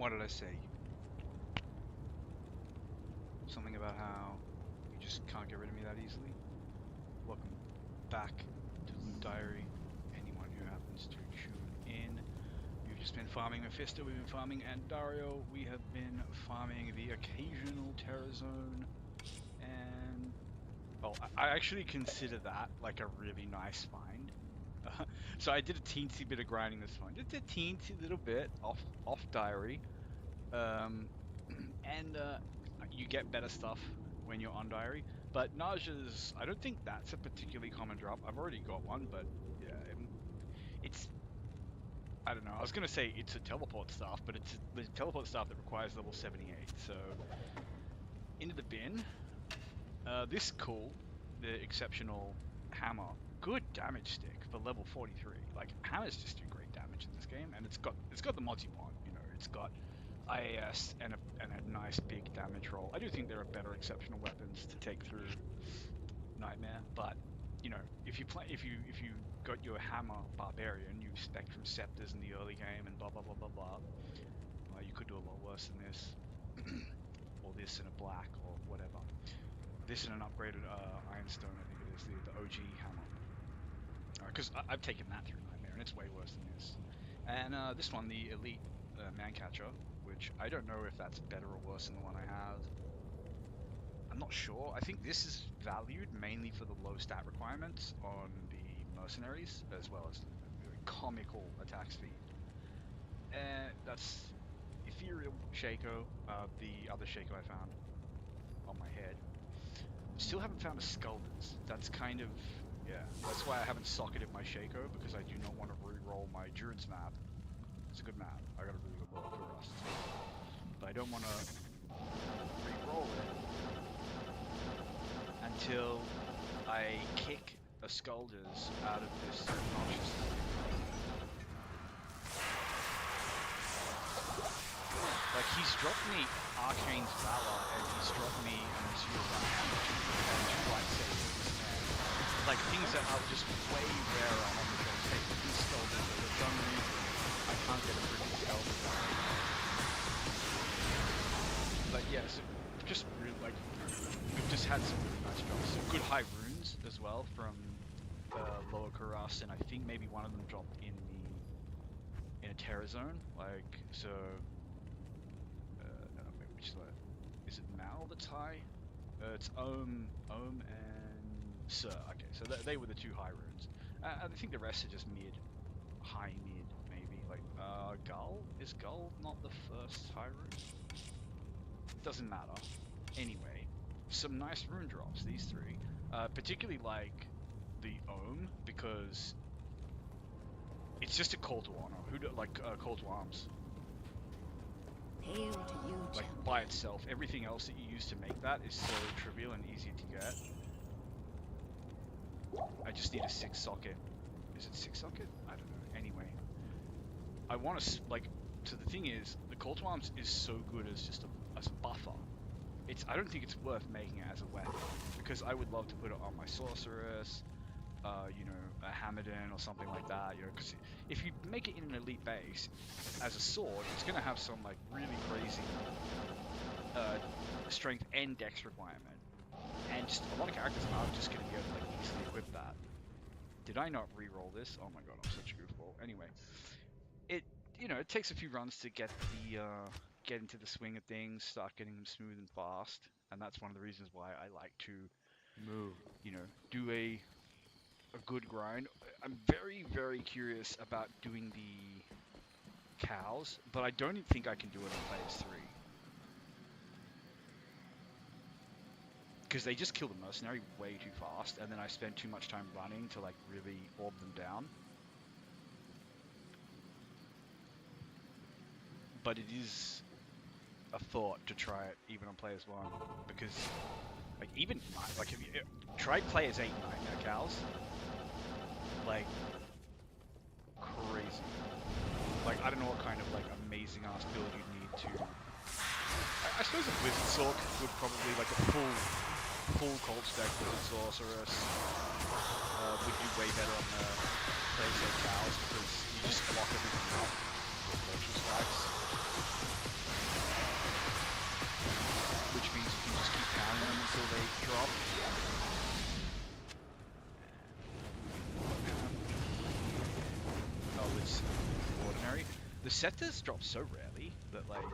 What did I say? Something about how you just can't get rid of me that easily? Welcome back to Loot Diary. Anyone who happens to tune in. We've just been farming Mephisto, we've been farming Andario, we have been farming the occasional Terror Zone, and... Oh, I actually consider that like a really nice find. So I did a teensy bit of grinding this one, just a teensy little bit off Diary. And you get better stuff when you're on Diary. But Naja's, I don't think that's a particularly common drop. I've already got one, but yeah, it's, I don't know. I was going to say it's a teleport staff, but it's the teleport staff that requires level 78. So into the bin. This cool, the exceptional hammer. Good damage stick for level 43. Like, hammers just do great damage in this game, and it's got the mods you want. You know, it's got IAS and a nice big damage roll. I do think there are better exceptional weapons to take through Nightmare, but you know, if you got your hammer barbarian, you expect from scepters in the early game and blah blah blah blah blah. Well, you could do a lot worse than this, or this in a black or whatever. This in an upgraded Ironstone, I think it is the OG hammer. Because I've taken that through Nightmare, and it's way worse than this. And this one, the Elite Mancatcher, which I don't know if that's better or worse than the one I have. I'm not sure. I think this is valued mainly for the low stat requirements on the Mercenaries, as well as comical attack speed. And that's Ethereal Shaco, the other Shaco I found on my head. Still haven't found a Skulders. That's kind of, yeah, that's why I haven't socketed my Shaco, because I do not want to re-roll my Druid's map. It's a good map. I got a really good look for Rust. But I don't want to re-roll it until I kick a Skulders out of this obnoxious thing. Like, he's dropped me Arcane's Valor, and he's dropped me an Azure Ram, and two lightsabers, and like things that are just way rarer on the show. Hey, these Skulders, for some reason, I can't get a freaking Skulder down. But yeah, so just really, like, we've just had some really nice drops. Some good high runes as well from Lower Kuras, and I think maybe one of them dropped in a Terror Zone, like, so... Is it Mal that's high? It's Ohm and Sir. Okay, so they were the two high runes. I think the rest are just mid, high mid, maybe. Like, Gull? Is Gull not the first high rune? Doesn't matter. Anyway, some nice rune drops, these three. Particularly like the Ohm, because it's just a call to honor. Call to arms. Hail to you, like, by itself. Everything else that you use to make that is so trivial and easy to get. I just need a 6-socket. Is it 6-socket? I don't know. Anyway. I want to, like, so the thing is, the Call to Arms is so good as just as a buffer. I don't think it's worth making it as a weapon, because I would love to put it on my Sorceress, you know, a Hamadin or something like that, you know, because if you make it in an elite base as a sword, it's going to have some, like, really crazy strength and dex requirement, and just a lot of characters aren't just going to be able to, like, easily equip that. Did I not re-roll this? Oh my god, I'm such a goofball. Anyway, you know, it takes a few runs to get into the swing of things, start getting them smooth and fast, and that's one of the reasons why I like to move, you know, do a good grind. I'm very, very curious about doing the cows, but I don't even think I can do it on players 3. Because they just kill the mercenary way too fast, and then I spend too much time running to, like, really orb them down. But it is a thought to try it even on players 1, because, like, even, like, if you try players 8 Nightmare cows, like, crazy. Like, I don't know what kind of, like, amazing ass build you'd need to... I suppose a Wizard Sorc would probably, like, a full cult stack Wizard Sorceress would do way better on the players 8 cows, because you just block everything out with virtual strikes. mercenary. The scepters drop so rarely that like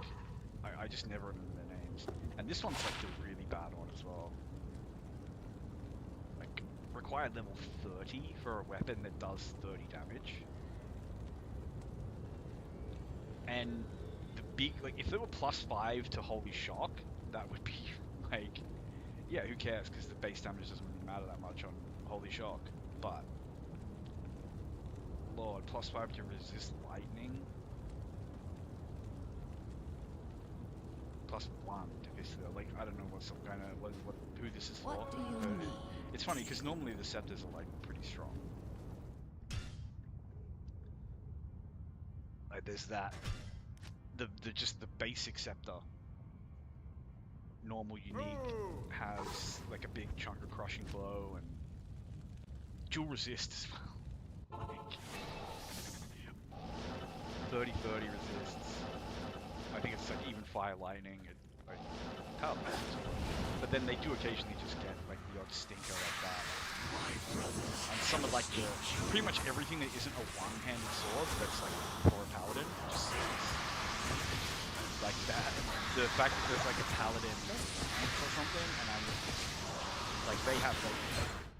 I just never remember their names. And this one's like the really bad one as well. Like required level 30 for a weapon that does 30 damage. And the big, like, if there were +5 to Holy Shock, that would be, like, yeah, who cares, because the base damage doesn't really matter that much on Holy Shock, but, Lord, +5 to resist lightning, +1 to Viscera, like, I don't know what some kind of, who this is for. What do you need? It's funny, because normally the Scepters are, like, pretty strong. Like, there's that. Just the basic Scepter, normal, unique, has like a big chunk of crushing blow and dual resist as well. Like 30-30 resists. I think it's like even fire lightning. Like, power matches. But then they do occasionally just get like the odd stinker like that. And some of like pretty much everything that isn't a one-handed sword that's like for a paladin just like that. The fact that there's like a paladin or something, and I'm like they have like.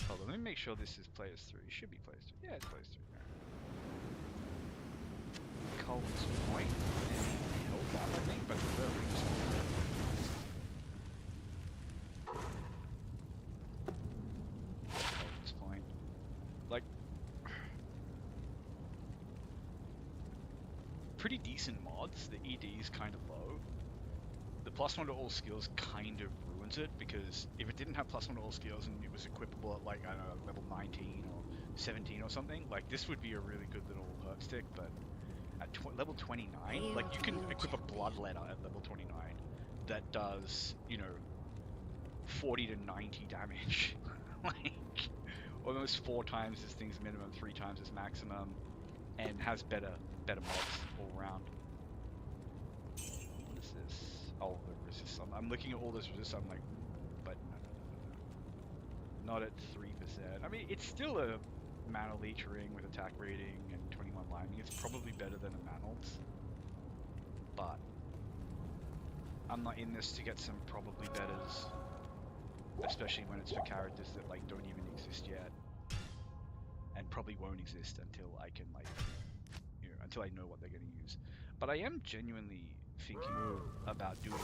Hold on, let me make sure this is players 3. It should be players 3. Yeah, it's players 3. Cold's Point and Hellbound, I think, but the rings. Cold's Point, like pretty decent mods. The ED is kind of low. The +1 to all skills kind of ruins it, because if it didn't have +1 to all skills and it was equipable at like, I don't know, level 19 or 17 or something, like this would be a really good little herb stick, but at level 29, like you can equip a Bloodletter at level 29 that does, you know, 40 to 90 damage. Like, almost 4 times this thing's minimum, 3 times its maximum, and has better mods all around. What is this? Oh, the resist. I'm looking at all this resist. I'm like, but no. Not at 3%. I mean, it's still a mana leech ring with attack rating and 21 lightning. It's probably better than a Manald's, but I'm not in this to get some probably betters, especially when it's for characters that like don't even exist yet, and probably won't exist until I can like, you know, until I know what they're going to use. But I am genuinely thinking about doing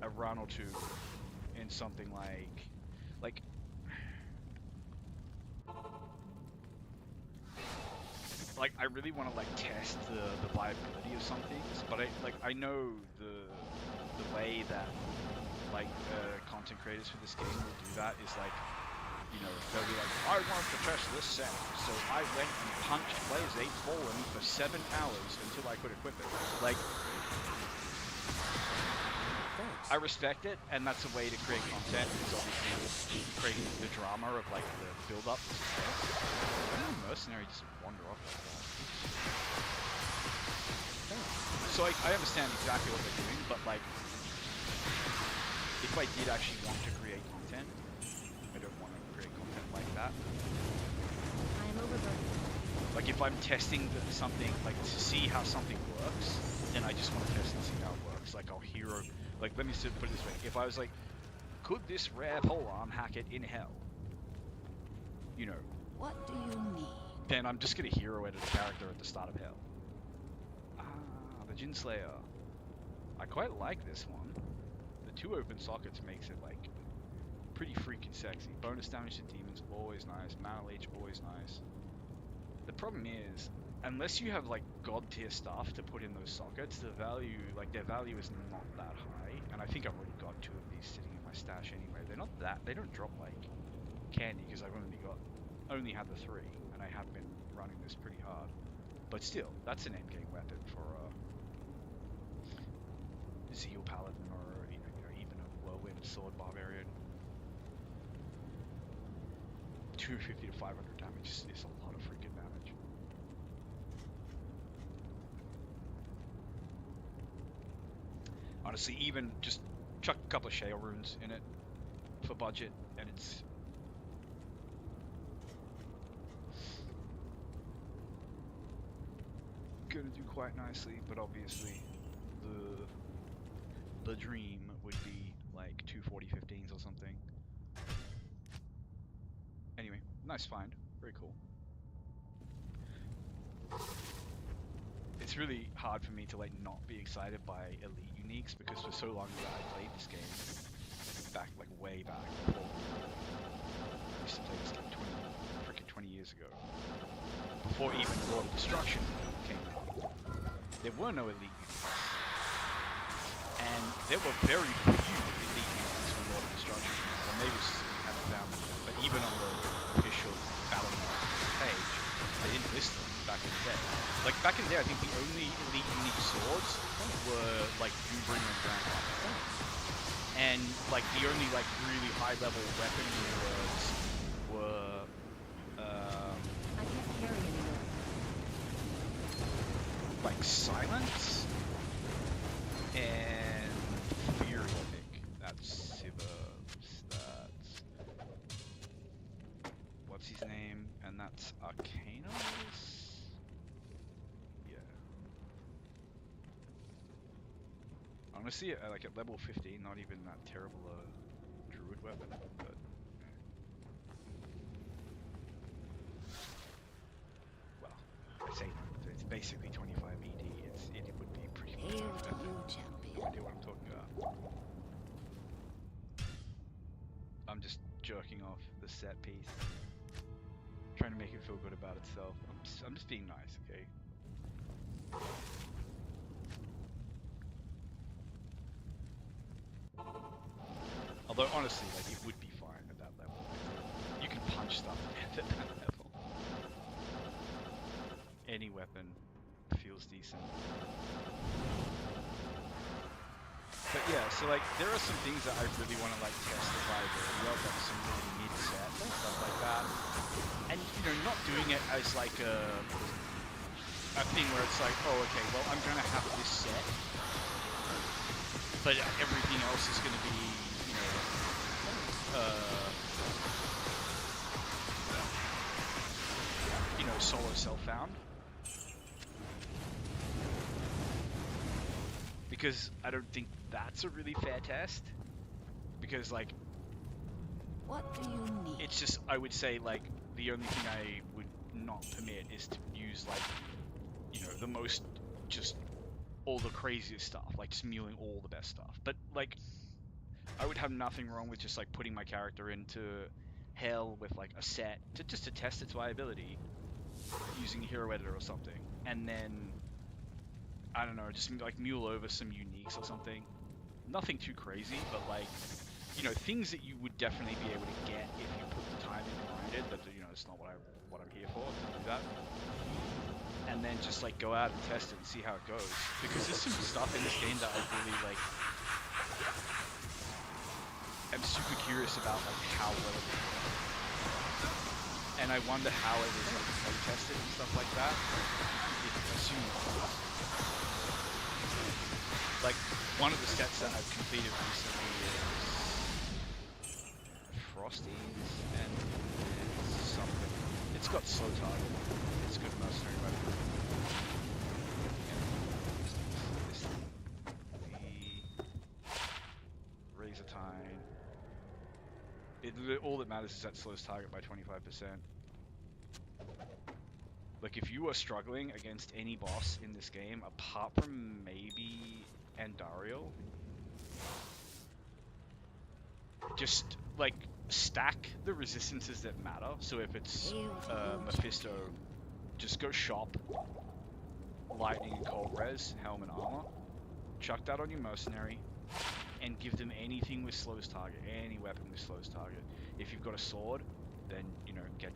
a run or 2 in something like I really want to like test the viability of some things, but I know the way that like content creators for this game will do that is like, you know, they'll be like, I wanted to test this set, so I went and punched Players 8 Fallen for 7 hours until I could equip it. Like, I respect it, and that's a way to create content, is obviously creating the drama of like the build-up to success. Why did the mercenary just wander off like that? So I understand exactly what they're doing, but like, if I did actually want to create content, I don't want to create content like that. I am overburdened. Like if I'm testing something, like to see how something works, then I just want to test and see how it works. Like I'll hero, like let me put it this way: if I was like, could this rare polearm hack it in hell? You know. What do you need? Then I'm just gonna hero edit a character at the start of hell. Ah, the Jinslayer. I quite like this one. The 2 open sockets makes it like pretty freaking sexy. Bonus damage to demons, always nice. Mana leech, always nice. The problem is, unless you have like god tier stuff to put in those sockets, the value, like their value is not that high. And I think I've already got 2 of these sitting in my stash anyway. They're not that, they don't drop like candy, because I've only had the 3, and I have been running this pretty hard. But still, that's an endgame weapon for a Zeal Paladin or you know, even a Whirlwind Sword Barbarian. 250 to 500 damage is a lot of freaking damage. Honestly, even just chuck a couple of Shale runes in it for budget, and it's going to do quite nicely, but obviously the dream would be like 240-15s or something. Anyway, nice find. Very cool. It's really hard for me to like not be excited by elite uniques because for so long that I played this game back like way back before I used to play this game 20 years ago. Before even Lord of Destruction came out. There were no elite uniques. And there were very few elite uniques from Lord of Destruction. Or maybe it's just we haven't found them yet. But even on the official Battle page, they didn't list them back in the day. Like back in the day, I think the only elite unique swords were like Doombringer and Grandfather. And like the only like really high level weapon words were I can't carry anymore. like Silence and Fury, I think. That's Sivers, that's what's his name? And that's Arcanos? Yeah. Honestly, like at level 15, not even that terrible druid weapon, but well, I say no, it's basically 25 ED. It would be pretty much Hail any to weapon. you, No champion. idea what I'm talking about. I'm just jerking off the set piece, trying to make it feel good about itself. I'm just being nice, okay? Although honestly, like it would be fine at that level. Like, you can punch stuff at that level. Any weapon feels decent. But yeah, so like there are some things that I really want to like test the viability of, like some really mid-set stuff like that. And you know, not doing it as like a thing where it's like, oh okay, well I'm gonna have this set, but everything else is gonna be, solo self-found. Because I don't think that's a really fair test. Because like, What do you need? it's just, I would say like, the only thing I would not permit is to use like, the most, just all the craziest stuff, like just mulling all the best stuff. But like, I would have nothing wrong with just like putting my character into hell with like a set to test its viability using a hero editor or something, and then I don't know, just like mule over some uniques or something. Nothing too crazy, but like things that you would definitely be able to get if you put the time into grind it. But it's not what I'm here for to do that. And then just like go out and test it and see how it goes, because there's some stuff in this game that I really like. I'm super curious about like how well it is. And I wonder how it is like play tested and stuff like that. Like one of the sets that I've completed recently is Frosties and something. It's got slow target. It's good mercenary weapon. The Razor Tine. All that matters is that slows target by 25%. Like, if you are struggling against any boss in this game, apart from maybe Andariel, just, like, stack the resistances that matter. So if it's Mephisto, just go shop Lightning and Cold Res, Helm and Armor, chuck that on your Mercenary, and give them anything with slows target, any weapon with slows target. If you've got a sword, then, get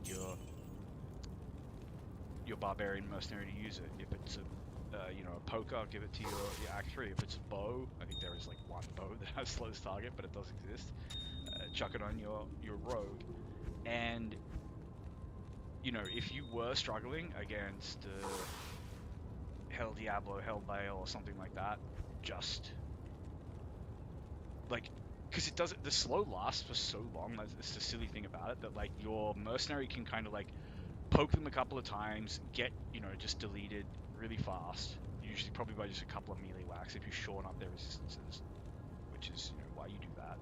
your Barbarian Mercenary to use it. If it's a poker, give it to your Act 3. If it's a bow, I think there is like one bow that has slows target, but it does exist. Chuck it on your Rogue. And, if you were struggling against Hell Diablo, Hell Veil, or something like that, just like, because the slow lasts for so long. That's the silly thing about it, that like your Mercenary can kind of like poke them a couple of times, get just deleted really fast, usually probably by just a couple of melee whacks if you shorten up their resistances, which is, you know, why you do that.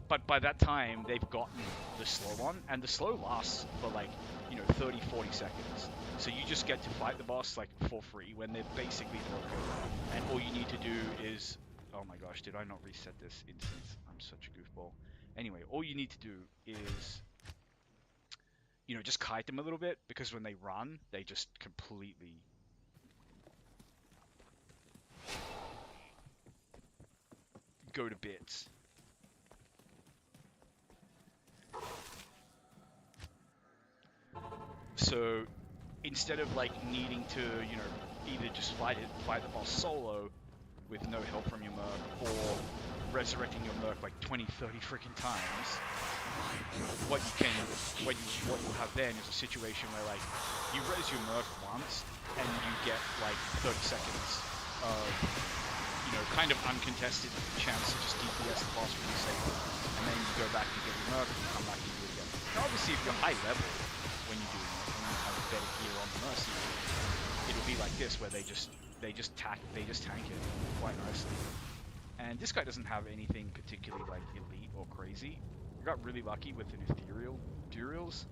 But by that time, they've gotten the slow on, and the slow lasts for like, you know, 30, 40 seconds. So you just get to fight the boss like for free when they're basically broken. And all you need to do is, oh my gosh, did I not reset this instance? I'm such a goofball. Anyway, all you need to do is, you know, just kite them a little bit, because when they run, they just completely go to bits. So instead of like needing to, you know, either just fight the boss solo with no help from your merc, or resurrecting your merc like 20, 30 freaking times, what you'll have then is a situation where like you res your merc once and you get like 30 seconds of, you know, kind of uncontested chance to just DPS the boss when you save it, and then you go back and get your merc and you come back and do it again. Now obviously if you're high level when you do it and you have better gear on the mercy, it'll be like this where they just tank it quite nicely. And this guy doesn't have anything particularly like elite or crazy. I got really lucky with an ethereal Durials.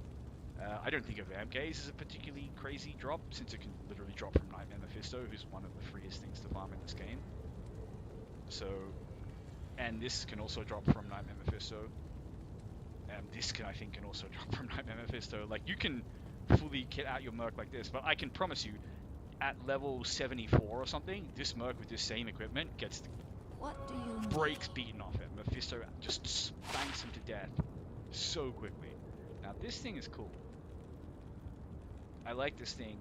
I don't think a Vamp Gaze is a particularly crazy drop, since it can literally drop from Nightmare Mephisto, who's one of the freest things to farm in this game. So, and this can also drop from Nightmare Mephisto. This I think can also drop from Nightmare Mephisto. Like, you can fully kit out your merc like this, but I can promise you, at level 74 or something, this merc with this same equipment gets the brakes beaten off it. Mephisto just spanks him to death so quickly. Now this thing is cool. I like this thing.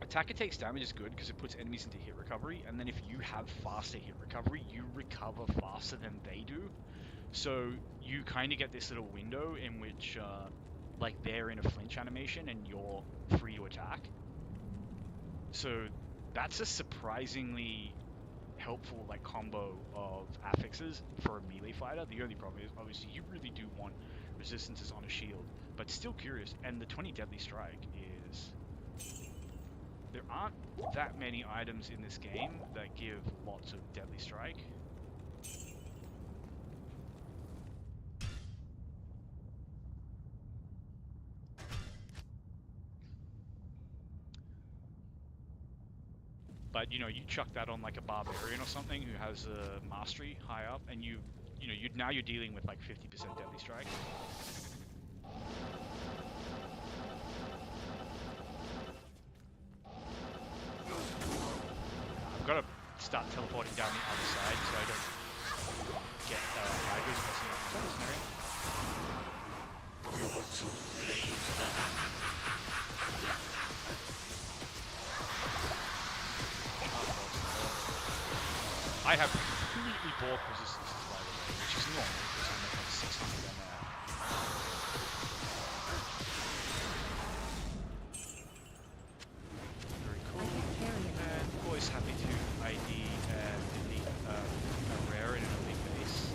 Attacker takes damage is good because it puts enemies into hit recovery, and then if you have faster hit recovery, you recover faster than they do. So you kind of get this little window in which like they're in a flinch animation and you're free to attack. So that's a surprisingly helpful like combo of affixes for a melee fighter. The only problem is obviously you really do want resistances on a shield, but still curious. And the 20 Deadly Strike is, there aren't that many items in this game that give lots of Deadly Strike. But you know, you chuck that on like a barbarian or something who has a mastery high up, and you're dealing with like 50% Deadly Strike. I've got to start teleporting down the other side so I don't get Hydras messing up. I have completely bulk resistances, by the way, which is normal because I'm at like 600 ML. Very cool. And always happy to ID and delete a rare in an elite base.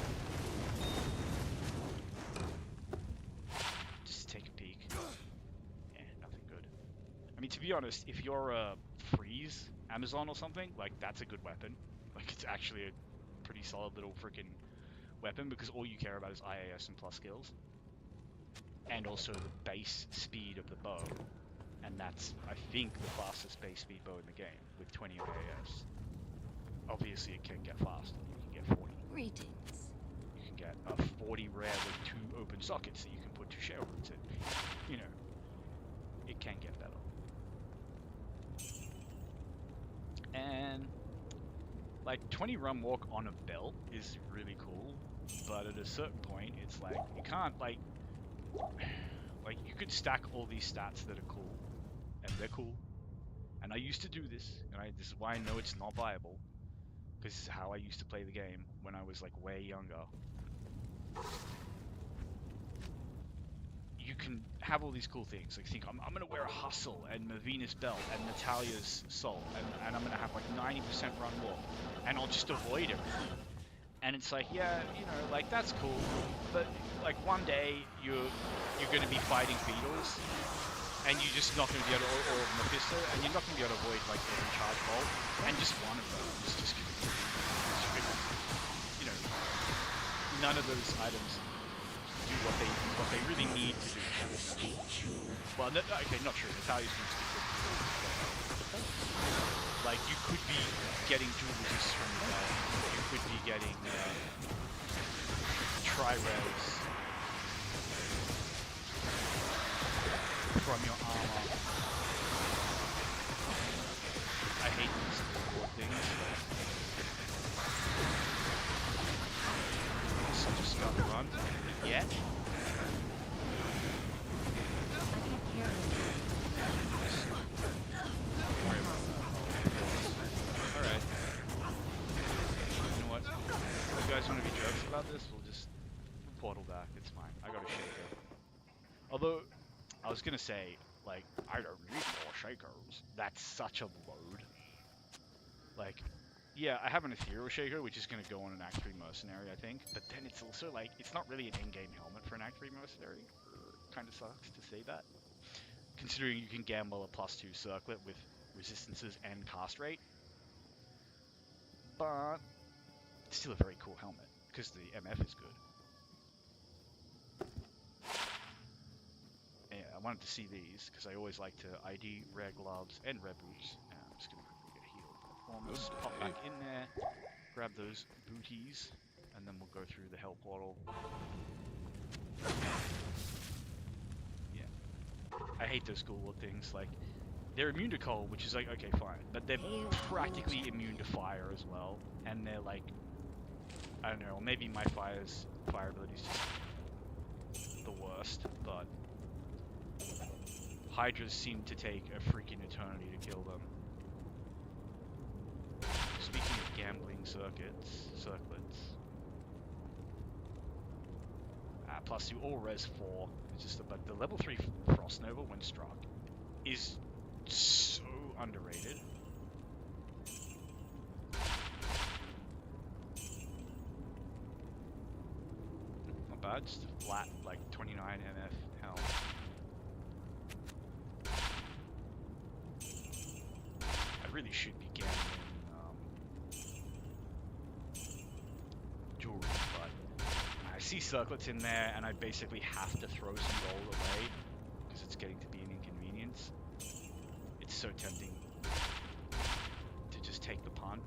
Just take a peek. Yeah, nothing good. I mean, to be honest, if you're a freeze Amazon or something, like that's a good weapon. Like, it's actually a pretty solid little freaking weapon because all you care about is IAS and plus skills. And also the base speed of the bow. And that's, I think, the fastest base speed bow in the game with 20 of IAS. Obviously, it can get faster. You can get 40. Greetings. You can get a 40 rare with 2 open sockets that you can put 2 shell roots in. You know, it can get better. And like 20 run walk on a belt is really cool, but at a certain point it's like you can't like you could stack all these stats that are cool, and they're cool, and I used to do this, and this is why I know it's not viable, because this is how I used to play the game when I was like way younger. You can have all these cool things, like think I'm gonna wear a hustle and Mavina's belt and Natalia's soul, and I'm gonna have like 90% run walk, and I'll just avoid everything. And it's like, yeah, you know, like that's cool, but like one day you're going to be fighting beetles, and you're just not going to be able to, or Mephisto, and you're not going to be able to avoid like every charge bolt, and just one of them is just going to be, you know, none of those items do what they really need to do. Well, no, okay, not true. Natalia's boots do good. Like, you could be getting dual resist from the belt. You could be getting tri-res from your armor. I hate these board things. Such a scum run. Yet. Alright. You know what? If you guys want to be jerks about this, we'll just portal back. It's fine. I got a shaker. Although, I was gonna say, like, I don't need more shakers. That's such a load. Like, yeah, I have an ethereal shaker, which is gonna go on an Act 3 mercenary, I think. But then it's also like, it's not really an in-game helmet for an Act 3 mercenary. Kind of sucks to say that. Considering you can gamble a +2 circlet with resistances and cast rate. But it's still a very cool helmet, because the MF is good. Yeah, I wanted to see these, because I always like to ID rare gloves and rare boots. I'm just going to quickly get healed. Almost pop back in there, grab those booties, and then we'll go through the hell portal. Yeah. I hate those cool little things, like, they're immune to cold, which is like, okay, fine. But they're practically immune to fire as well. And they're like, I don't know, maybe my fire ability is just the worst, but Hydras seem to take a freaking eternity to kill them. Speaking of gambling circlets. Plus you all res 4. It's just but the level 3 Frost Nova when struck is so underrated. Not bad, just a flat like 29 MF helm. I really should be gambling jewelry, but I see circlets in there and I basically have to throw some gold away because it's getting to be an inconvenience. It's so tempting to just take the punt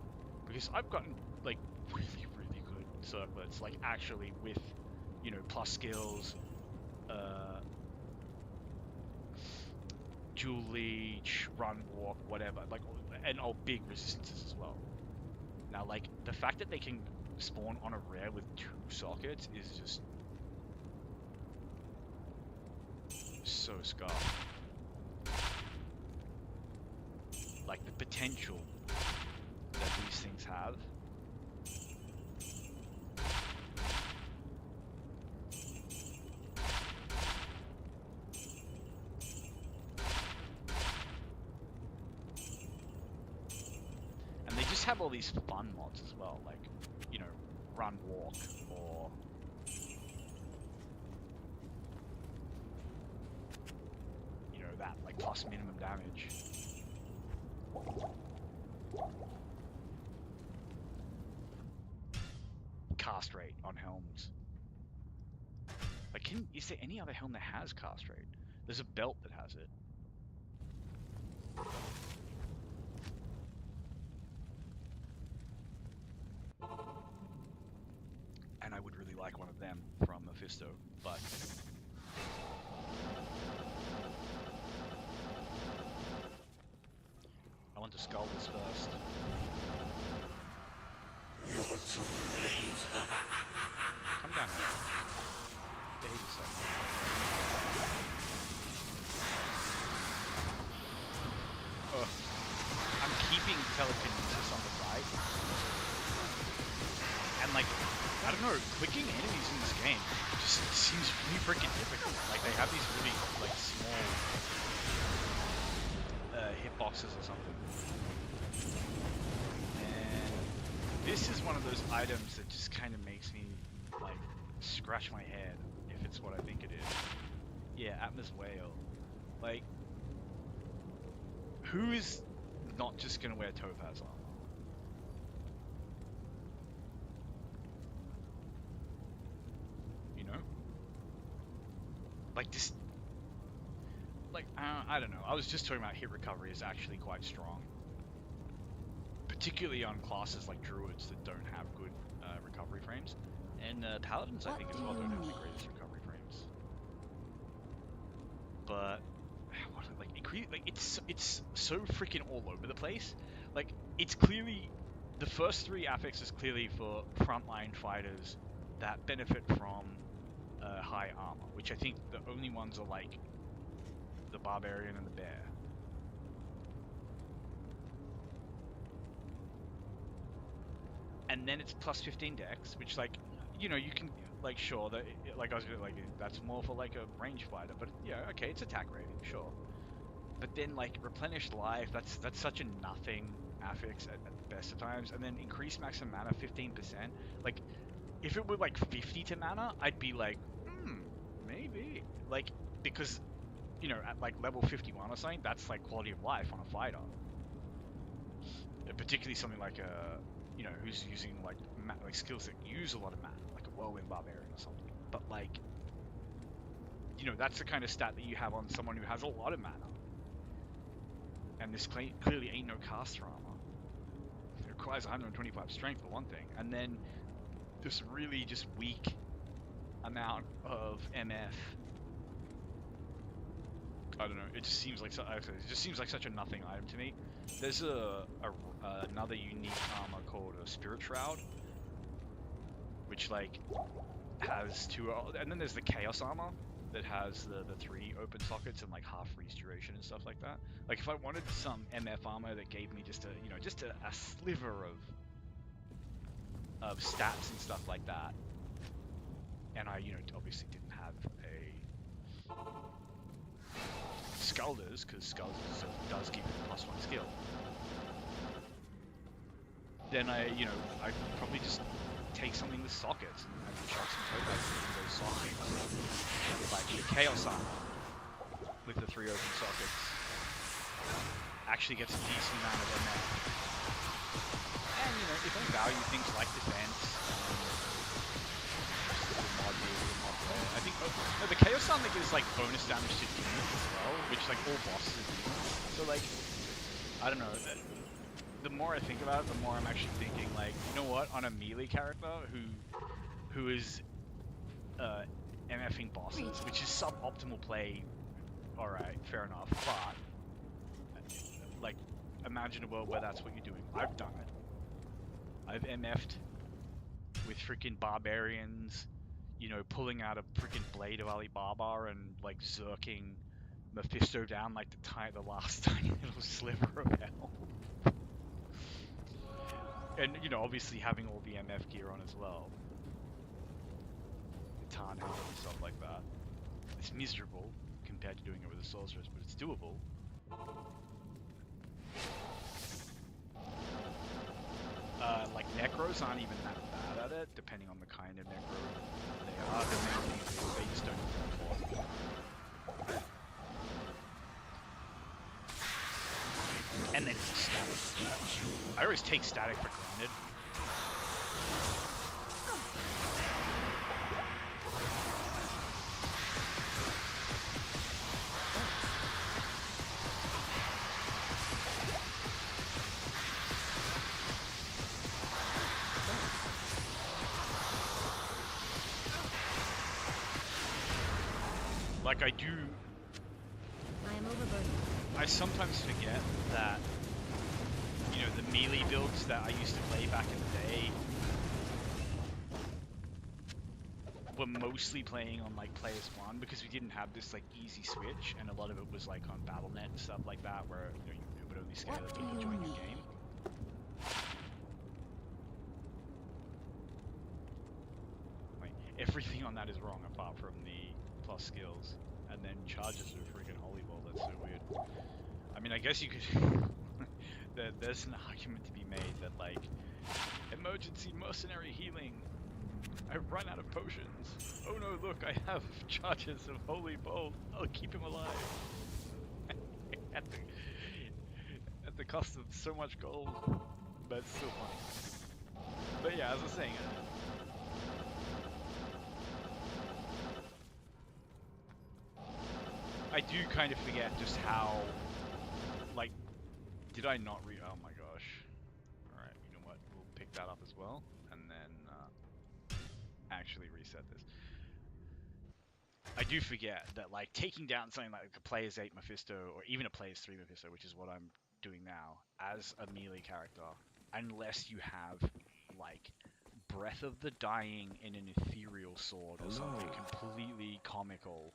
because I've gotten like really good circlets, like actually with, you know, plus skills, dual leech, run, walk, whatever, like, and all big resistances as well. Now, like, the fact that they can spawn on a rare with 2 sockets is just so scuffed. Like, the potential that these things have. And they just have all these fun mods as well, like, you know, run, walk, or you know, that, like, plus minimum damage. Cast rate on helms. Like, is there any other helm that has cast rate? There's a belt that has it. And I would really like one of them from Mephisto, but I want to skull this first. Come down here. Behave yourself. Ugh. I'm keeping telekinesis on the side. And like, I don't know, clicking enemies in this game just seems really freaking difficult. Like, they have these really, like, small hitboxes or something. And this is one of those items that just kind of makes me, like, scratch my head it's what I think it is. Yeah, Atma's Whale. Like, who is not just gonna wear Topaz armor? You know? Like this. Like, I don't know. I was just talking about hit recovery is actually quite strong. Particularly on classes like Druids that don't have good recovery frames. And Paladins, I think, as well, don't have the greatest recovery frames. But, it's so freaking all over the place. Like, it's clearly, the first three affixes clearly for frontline fighters that benefit from high armor, which I think the only ones are like the Barbarian and the Bear. And then it's plus 15 dex, which, like, you know, you can, like, sure, that, like, I was gonna, like, that's more for, like, a range fighter, but, yeah, okay, it's attack rating, sure. But then, like, replenished life, that's such a nothing affix at the best of times, and then increase maximum mana 15%. Like, if it were, like, 50 to mana, I'd be like, maybe. Like, because, you know, at, like, level 51 or something, that's, like, quality of life on a fighter. Particularly something like a, you know, who's using like skills that use a lot of mana, like a Whirlwind Barbarian or something. But like, you know, that's the kind of stat that you have on someone who has a lot of mana. And this clearly ain't no caster armor. It requires 125 strength for one thing, and then this really just weak amount of MF. I don't know. It just seems like such a nothing item to me. There's another unique armor called a Spirit Shroud, which like has two, and then there's the Chaos armor that has the 3 open sockets and like half freeze duration and stuff like that. Like if I wanted some MF armor that gave me just a sliver of stats and stuff like that, and I obviously didn't have a Skulders, because Skulders does give you a +1 skill, then I'd probably just take something with sockets and chuck some Topaz into those sockets. Like the Chaos armor with the 3 open sockets actually gets a decent amount of MF. And if I value things like defense, I think the Chaos armor gives like bonus damage to demons as well, which like all bosses do. So like, I don't know. The more I think about it, the more I'm actually thinking like, you know what? On a melee character who is MFing bosses, which is suboptimal play. All right, fair enough. But like, imagine a world where that's what you're doing. I've done it. I've MF'd with freaking barbarians, pulling out a freaking blade of Alibaba and like zerking Mephisto down like the last tiny little sliver of hell. And obviously having all the MF gear on as well. The Tarn helmet and stuff like that. It's miserable compared to doing it with a sorceress, but it's doable. Like Necros aren't even that bad at it, depending on the kind of Necro they are. The main thing is they just don't perform. And then static. I always take static for granted. Like I am overburdened. I sometimes forget that, the melee builds that I used to play back in the day were mostly playing on like players 1 because we didn't have this like easy switch, and a lot of it was like on Battle.net and stuff like that, where it would only scale if you join your game. Like everything on that is wrong apart from the plus skills, and then charges are freaking holy ball. That's so weird. I mean, I guess you could. There's an argument to be made that like emergency mercenary healing I've run out of potions. Oh no, look, I have charges of Holy Bolt. I'll keep him alive. at, the, at the cost of so much gold. But it's still funny. But yeah, as I was saying, I do kind of forget just how, like, did I not oh my gosh. Alright, you know what, we'll pick that up as well, and then actually reset this. I do forget that, like, taking down something like a player's 8 Mephisto, or even a player's 3 Mephisto, which is what I'm doing now, as a melee character, unless you have, like, Breath of the Dying in an ethereal sword or something completely comical,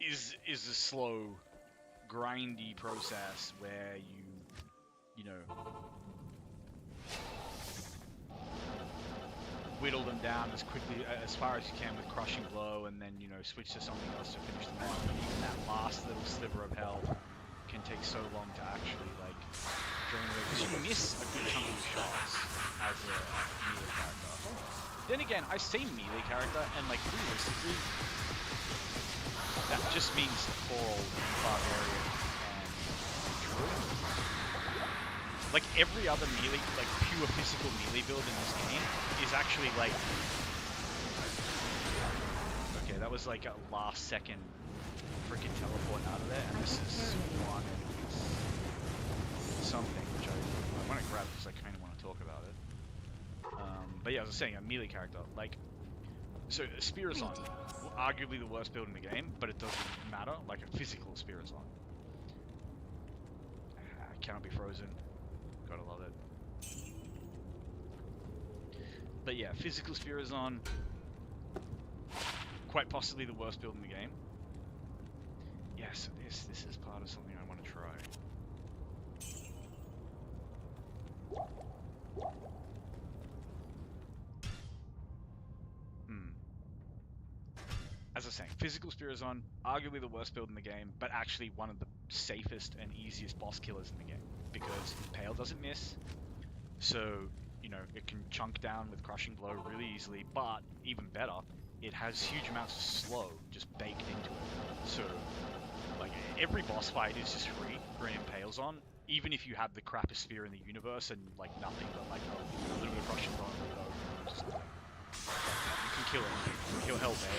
is a slow, grindy process where you know, whittle them down as quickly, as far as you can with Crushing Blow, and then, you know, switch to something else to finish them off. And even that last little sliver of health can take so long to actually, like, drain away, because you miss a good chunk of shots as a melee character. Then again, I say melee character, and, like, realistically, that just means poor old Barbarian and Druid. Like, every other melee, like, pure physical melee build in this game is actually, like... Okay, that was, like, a last-second freaking teleport out of there, and this is one, something, which I want to grab because I kind of want to talk about it. But yeah, as I was saying, a melee character, like... So, Spirazon, arguably the worst build in the game, but it doesn't matter, like a physical Spirazon. Cannot be frozen. Gotta love it. But yeah, physical Spirazon, quite possibly the worst build in the game. Yeah, so this is part of something I want to try. As I was saying, physical Spirazon, arguably the worst build in the game, but actually one of the safest and easiest boss killers in the game, because Impale doesn't miss, so, you know, it can chunk down with Crushing Blow really easily, but even better, it has huge amounts of slow just baked into it. So, like, every boss fight is just free for an Impalezon, even if you have the crappiest spear in the universe and, like, nothing but, like, a little bit of Crushing Blow and a little bit of just, like, you can kill him. You can kill Hellbear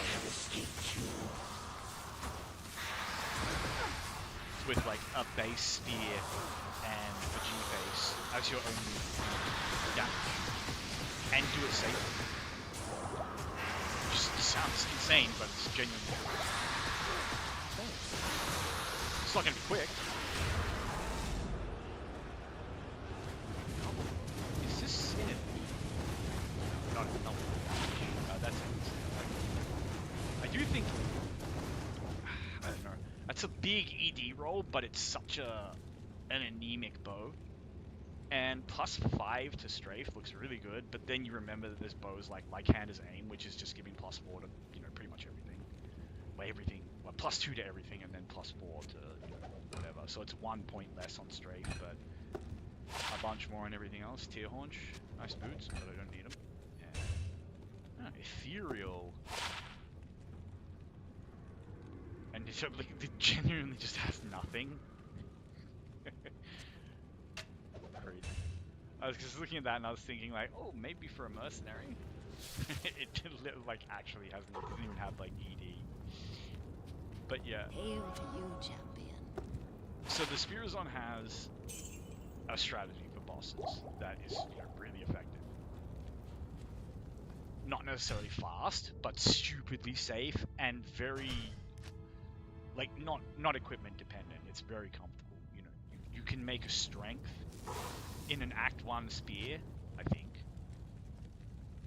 with, like, a base spear and a G-Face as your only damage, and do it safely. Just sounds insane, but it's genuinely true. It's not gonna be quick. Is this in it? No. That's it. I do think, I don't know, that's a big ED roll, but it's such an anemic bow. And plus 5 to strafe looks really good, but then you remember that there's bows like Lycander's Aim, which is just giving plus 4 to, you know, pretty much everything. Well, plus 2 to everything, and then plus 4 to, you know, whatever. So it's 1 point less on strafe, but a bunch more on everything else. Tear Haunch, nice boots, but I don't need them. Ethereal. And it genuinely just has nothing. I was just looking at that and I was thinking, like, oh, maybe for a mercenary? It like actually hasn't, it doesn't even have like ED. But yeah. Hail to you, champion. So the Spirazon has a strategy for bosses that is, you know, really effective. Not necessarily fast, but stupidly safe and very, like, not equipment dependent. It's very comfortable. You know, you can make a strength in an Act 1 spear, I think,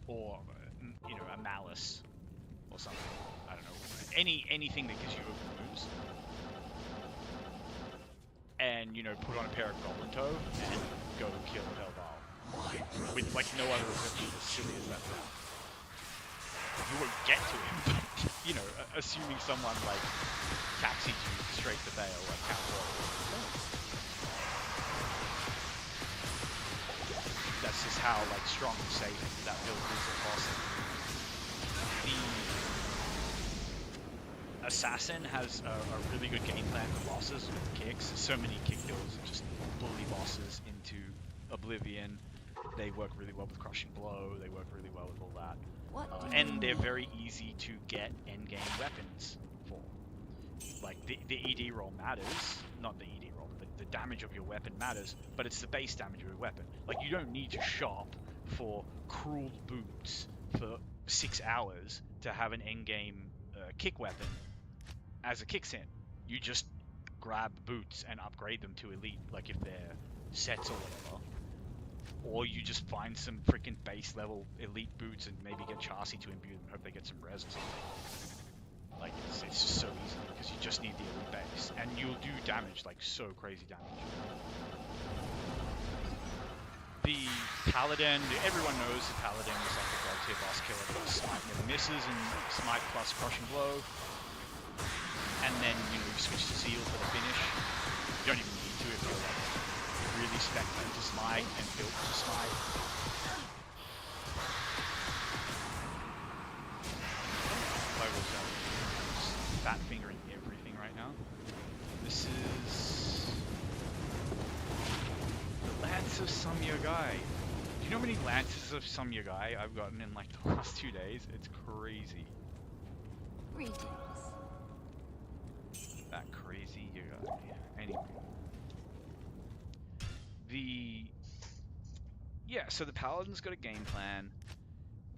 or, you know, a malice or something. I don't know, anything that gives you open wounds, and, you know, put on a pair of Goblin Toe and go kill Hellbal with, like, no other equipment, as silly as that sounds. You won't get to him, but, you know, assuming someone, like, taxied you straight to Bale, like Count Warrior. this is how like strong and safe that build is at bossing. The assassin has a really good game plan for bosses with kicks. So many kick kills that just bully bosses into oblivion. They work really well with crushing blow. They work really well with all that. And they're very easy to get endgame weapons for. Like the ED roll matters, not the ED roll, but the damage of your weapon matters, but it's the base damage of your weapon. Like you don't need to shop for cruel boots for 6 hours to have an endgame kick weapon as a kick sin. You just grab boots and upgrade them to elite, like if they're sets or whatever. Or you just find some freaking base level elite boots and maybe get Chassis to imbue them and hope they get some res or something. Like, it's just so easy because you just need the elite base. And you'll do damage, like so crazy damage. The Paladin, everyone knows the Paladin is like a god tier boss killer because Smite never misses and Smite plus Crushing Blow. And then, you switch to Zeal for the finish. You don't even need to if you're like really spec'd into Smite and built to Smite. I was fat fingering everything right now. This is the Lance of Samyagai. Do you know how many Lances of Samyagai I've gotten in like the last 2 days? It's crazy. Greetings. That crazy guy. Anyway. So the Paladin's got a game plan.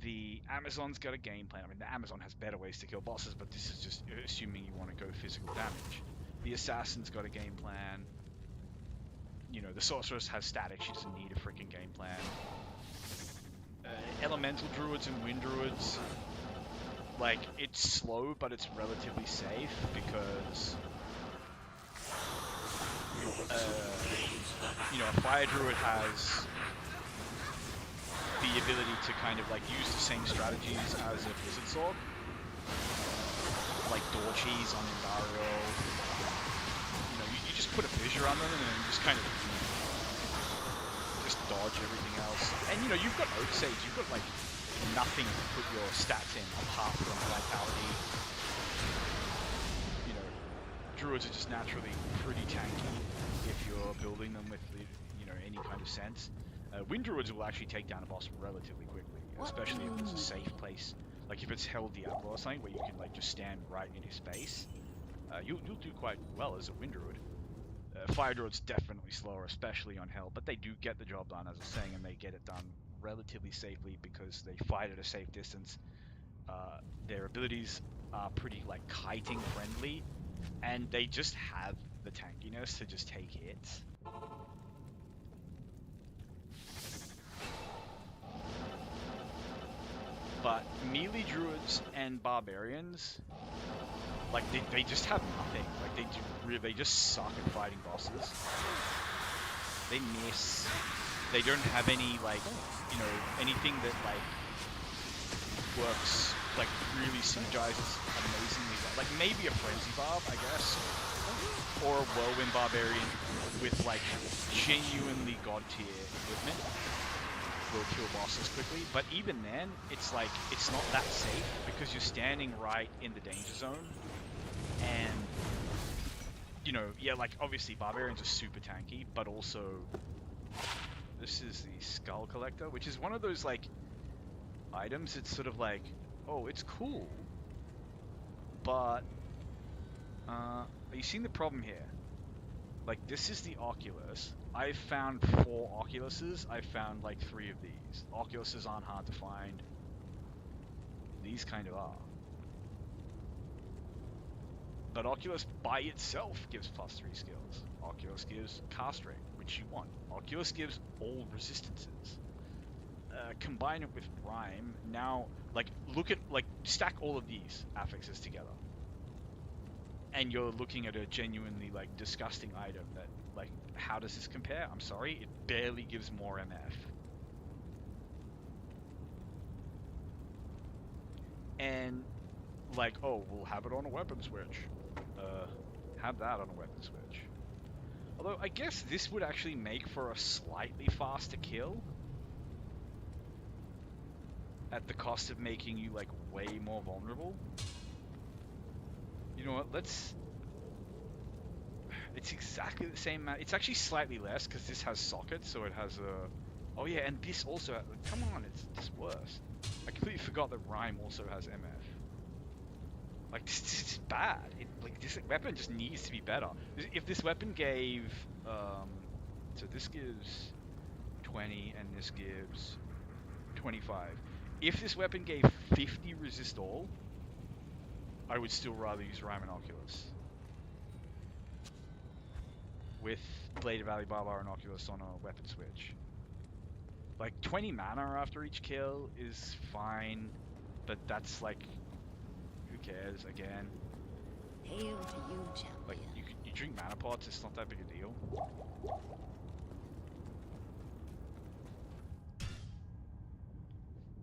The Amazon's got a game plan. I mean, the Amazon has better ways to kill bosses, but this is just assuming you want to go physical damage. The Assassin's got a game plan. The Sorceress has static. She doesn't need a freaking game plan. Elemental Druids and Wind Druids, like, it's slow, but it's relatively safe because a Fire Druid has the ability to kind of like use the same strategies as a Blizzard Sword, like Door Cheese on Indario. You just put a fissure on them and then you just kind of just dodge everything else. And you've got Oak Sage, you've got like nothing to put your stats in apart from Vitality. Druids are just naturally pretty tanky if you're building them with any kind of sense. Wind Druids will actually take down a boss relatively quickly, especially if it's a safe place. Like if it's Hell Diablo or something where you can like just stand right in his face. You'll do quite well as a Wind Druid. Fire Druid's definitely slower, especially on Hell, but they do get the job done, as I was saying, and they get it done relatively safely because they fight at a safe distance. Their abilities are pretty like kiting friendly, and they just have the tankiness to just take hits. But melee druids and barbarians, like they just have nothing. Like they just suck at fighting bosses. They miss. They don't have any like anything that like works like really synergizes amazingly well. Like maybe a frenzy barb, I guess, or a whirlwind barbarian with like genuinely god tier equipment will kill bosses quickly, but even then, it's like, it's not that safe because you're standing right in the danger zone, and, like, obviously, barbarians are super tanky, but also, this is the Skull Collector, which is one of those, like, items, it's sort of like, oh, it's cool, but, are you seeing the problem here? Like, this is the Oculus. I've found 4 Oculuses. I've found like 3 of these. Oculuses aren't hard to find. These kind of are. But Oculus by itself gives +3 skills. Oculus gives cast rate, which you want. Oculus gives all resistances. Combine it with Rhyme. Now, like, stack all of these affixes together. And you're looking at a genuinely, like, disgusting item that, like, how does this compare? I'm sorry, it barely gives more MF. And, like, oh, we'll have it on a weapon switch. Have that on a weapon switch. Although, I guess this would actually make for a slightly faster kill. at the cost of making you like way more vulnerable. You know what? It's exactly the same amount. It's actually slightly less because this has sockets, so it has a. Oh yeah, and this also. Come on, it's just worse. I completely forgot that Rhyme also has MF. Like this is bad. Like this weapon just needs to be better. If this weapon gave, so this gives 20 and this gives 25. If this weapon gave 50 resist all, I would still rather use Rhyme and Oculus with Blade of Alibaba and Oculus on a weapon switch. Like 20 mana after each kill is fine, but that's like, who cares again? Hail to you, champion. Like you drink mana pots, it's not that big a deal.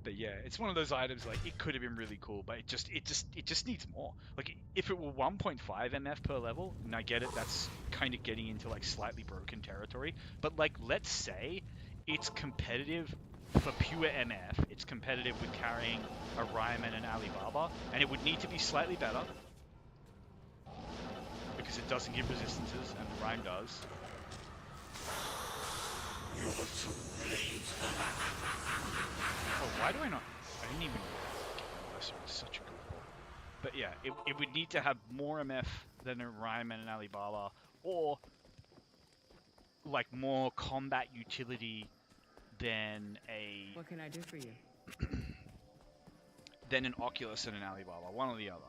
But yeah, it's one of those items like it could have been really cool, but it just needs more. Like if it were 1.5 MF per level, and I get it, that's kind of getting into like slightly broken territory. But like let's say it's competitive for pure MF. It's competitive with carrying a Ryman and Alibaba, and it would need to be slightly better because it doesn't give resistances, and Rhyme does. Oh, why do I not? I didn't even get lesser. It's such a good call. But yeah, it would need to have more MF than a Ryman and Alibaba, or like more combat utility than a. What can I do for you? Than an Oculus and an Alibaba, one or the other.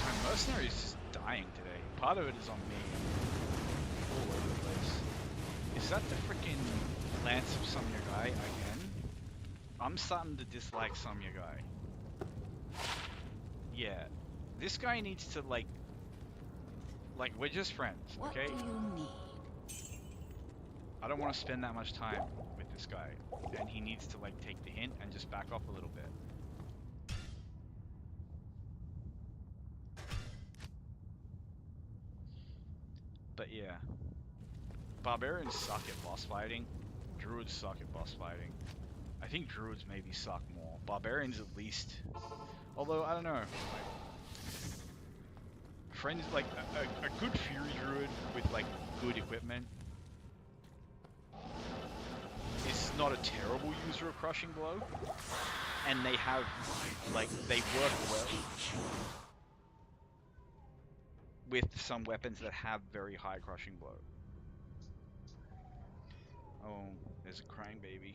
My mercenary is just dying today. Part of it is on me. All over the place. Is that the freaking Lance of Samyagai again? I'm starting to dislike Samyagai. Yeah. This guy needs to like we're just friends, okay? What do you need? I don't want to spend that much time with this guy, and he needs to like take the hint and just back off a little bit. But yeah, barbarians suck at boss fighting. Druids suck at boss fighting. I think druids maybe suck more. Barbarians at least. Although I don't know. Friends like a good fury druid with like good equipment is not a terrible user of crushing blow, and they have like they work well with some weapons that have very high crushing blow. Oh, there's a crying baby.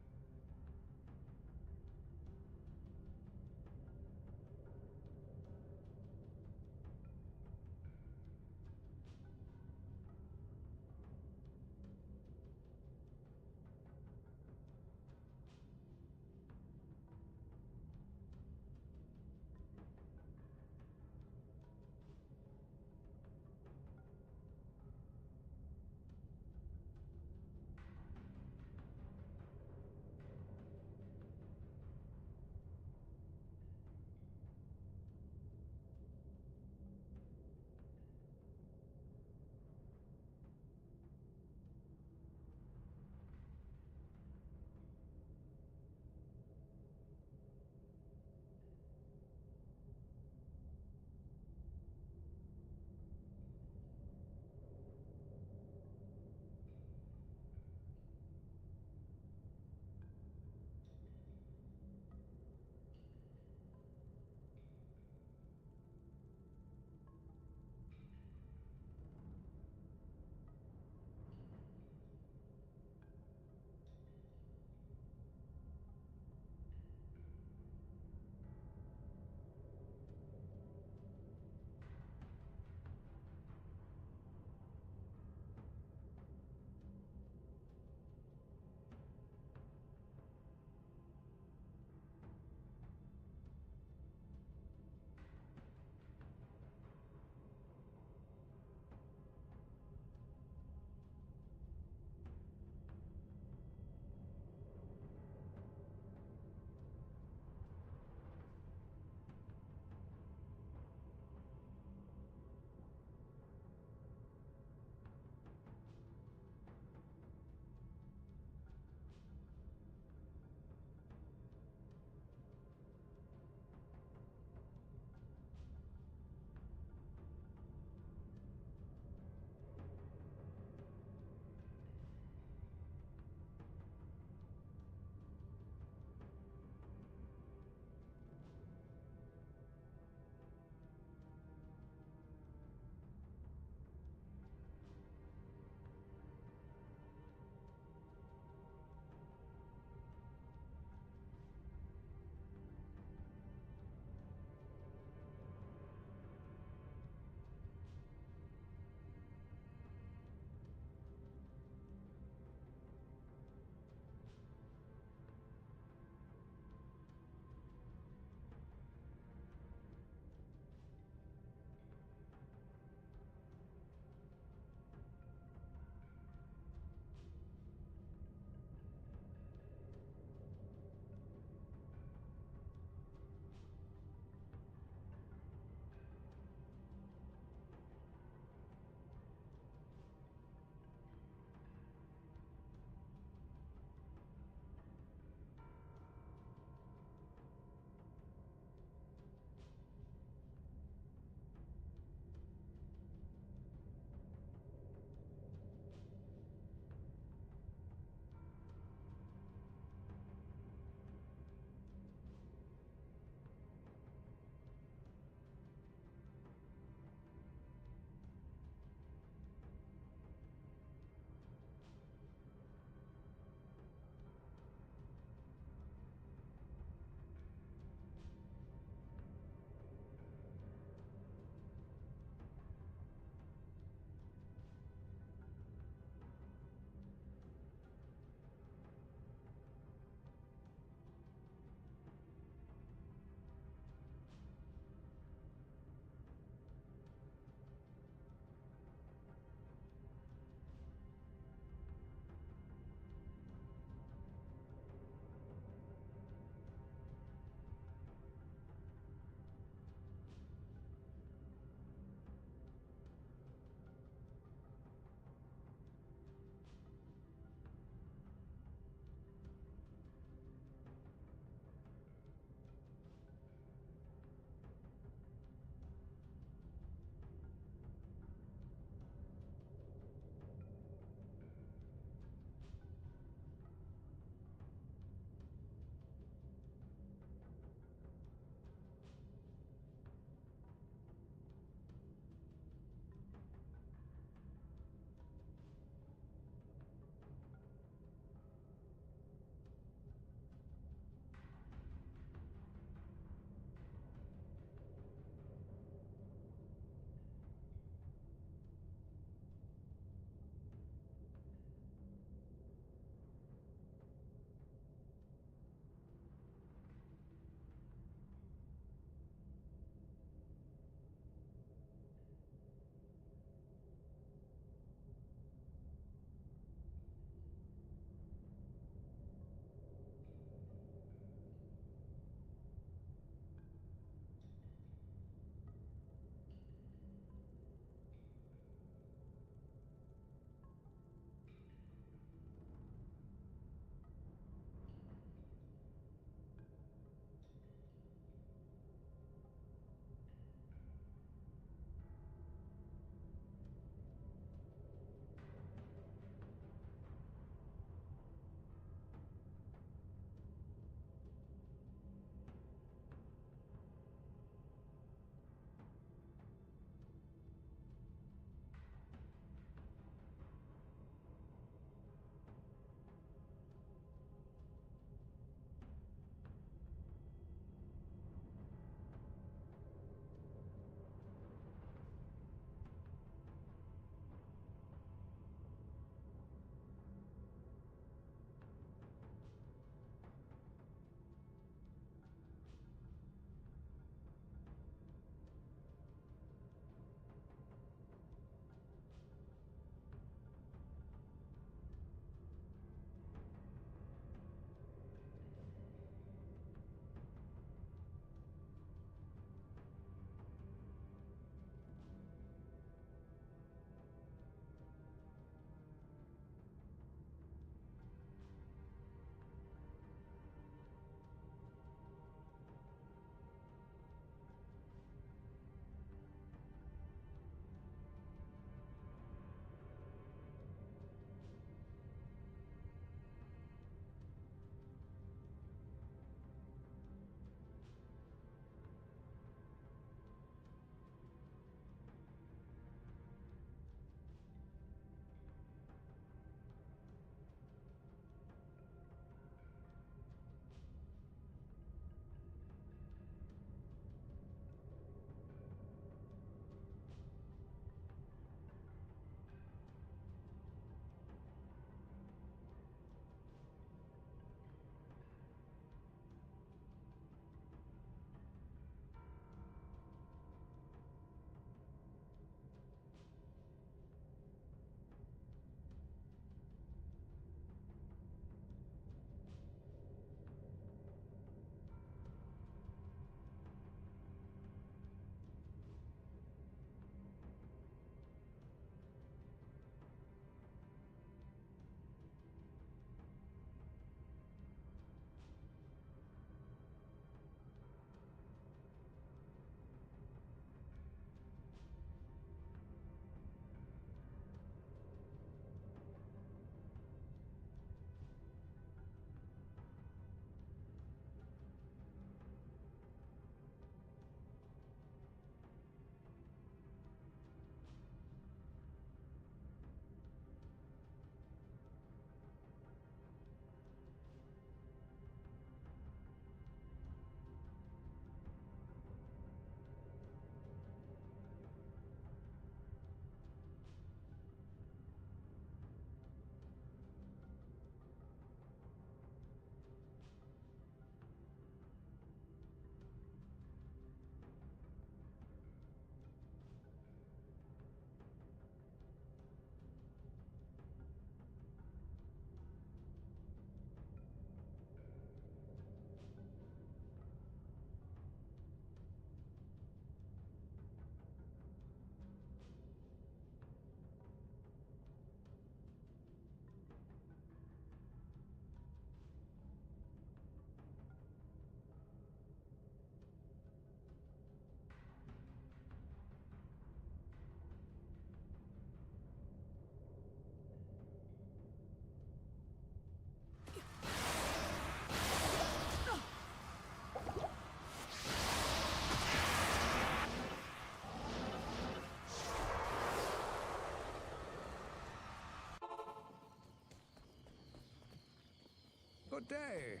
Good day.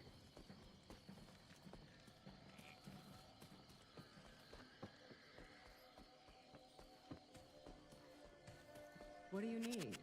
What do you need?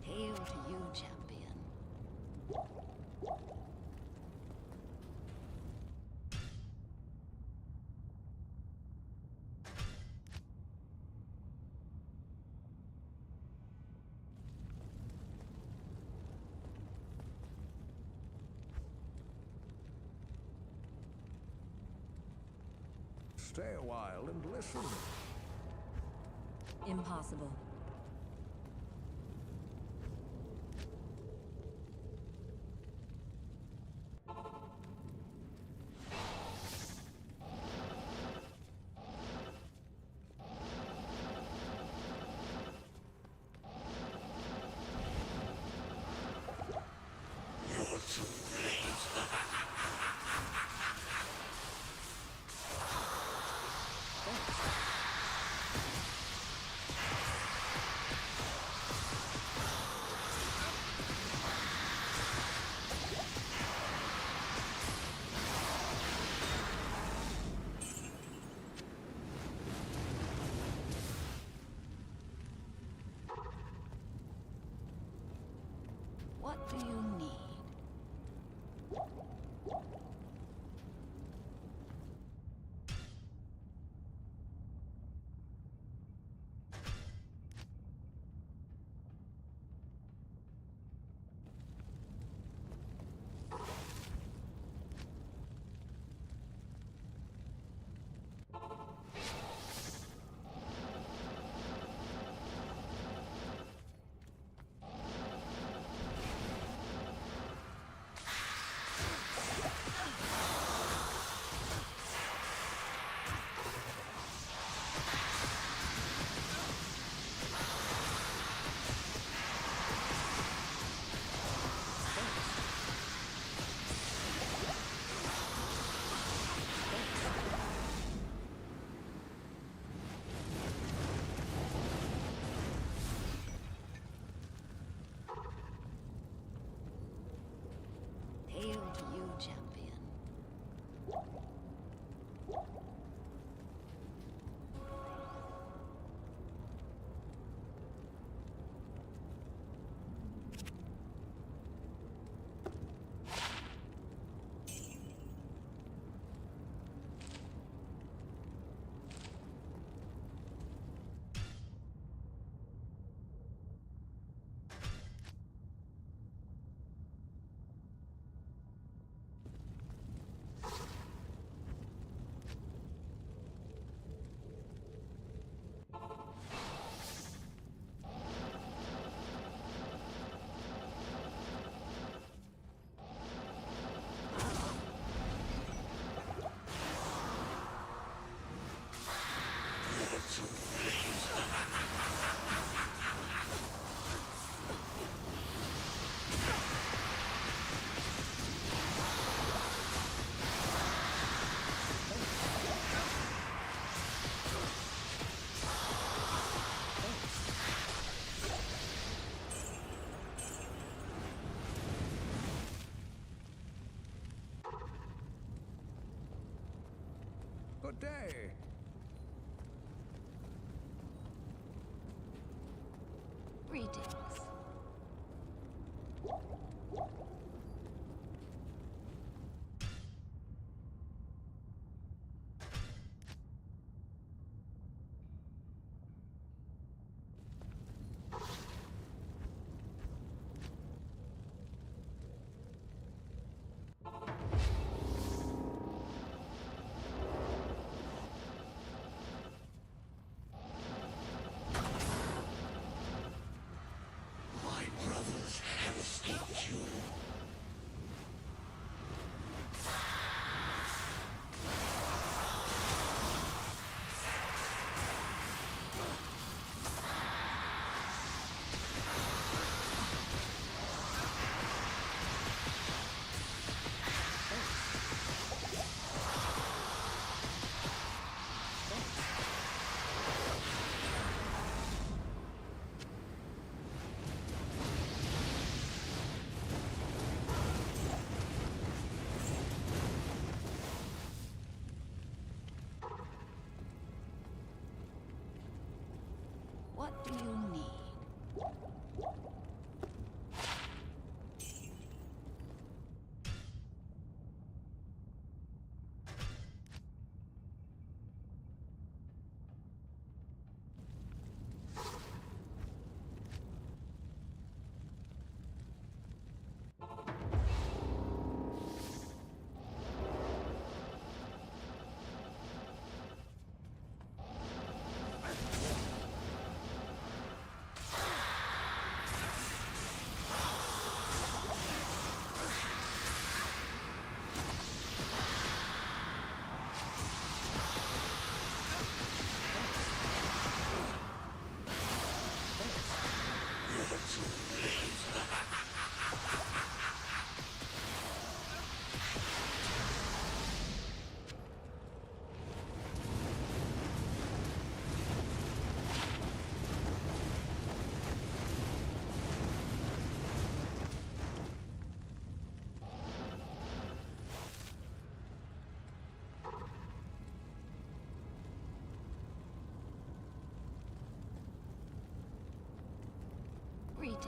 Hail to you, champion. Stay a while and listen. Impossible. What do you need? Hail to you, champion. Good day. Greetings. What do you need? Greetings.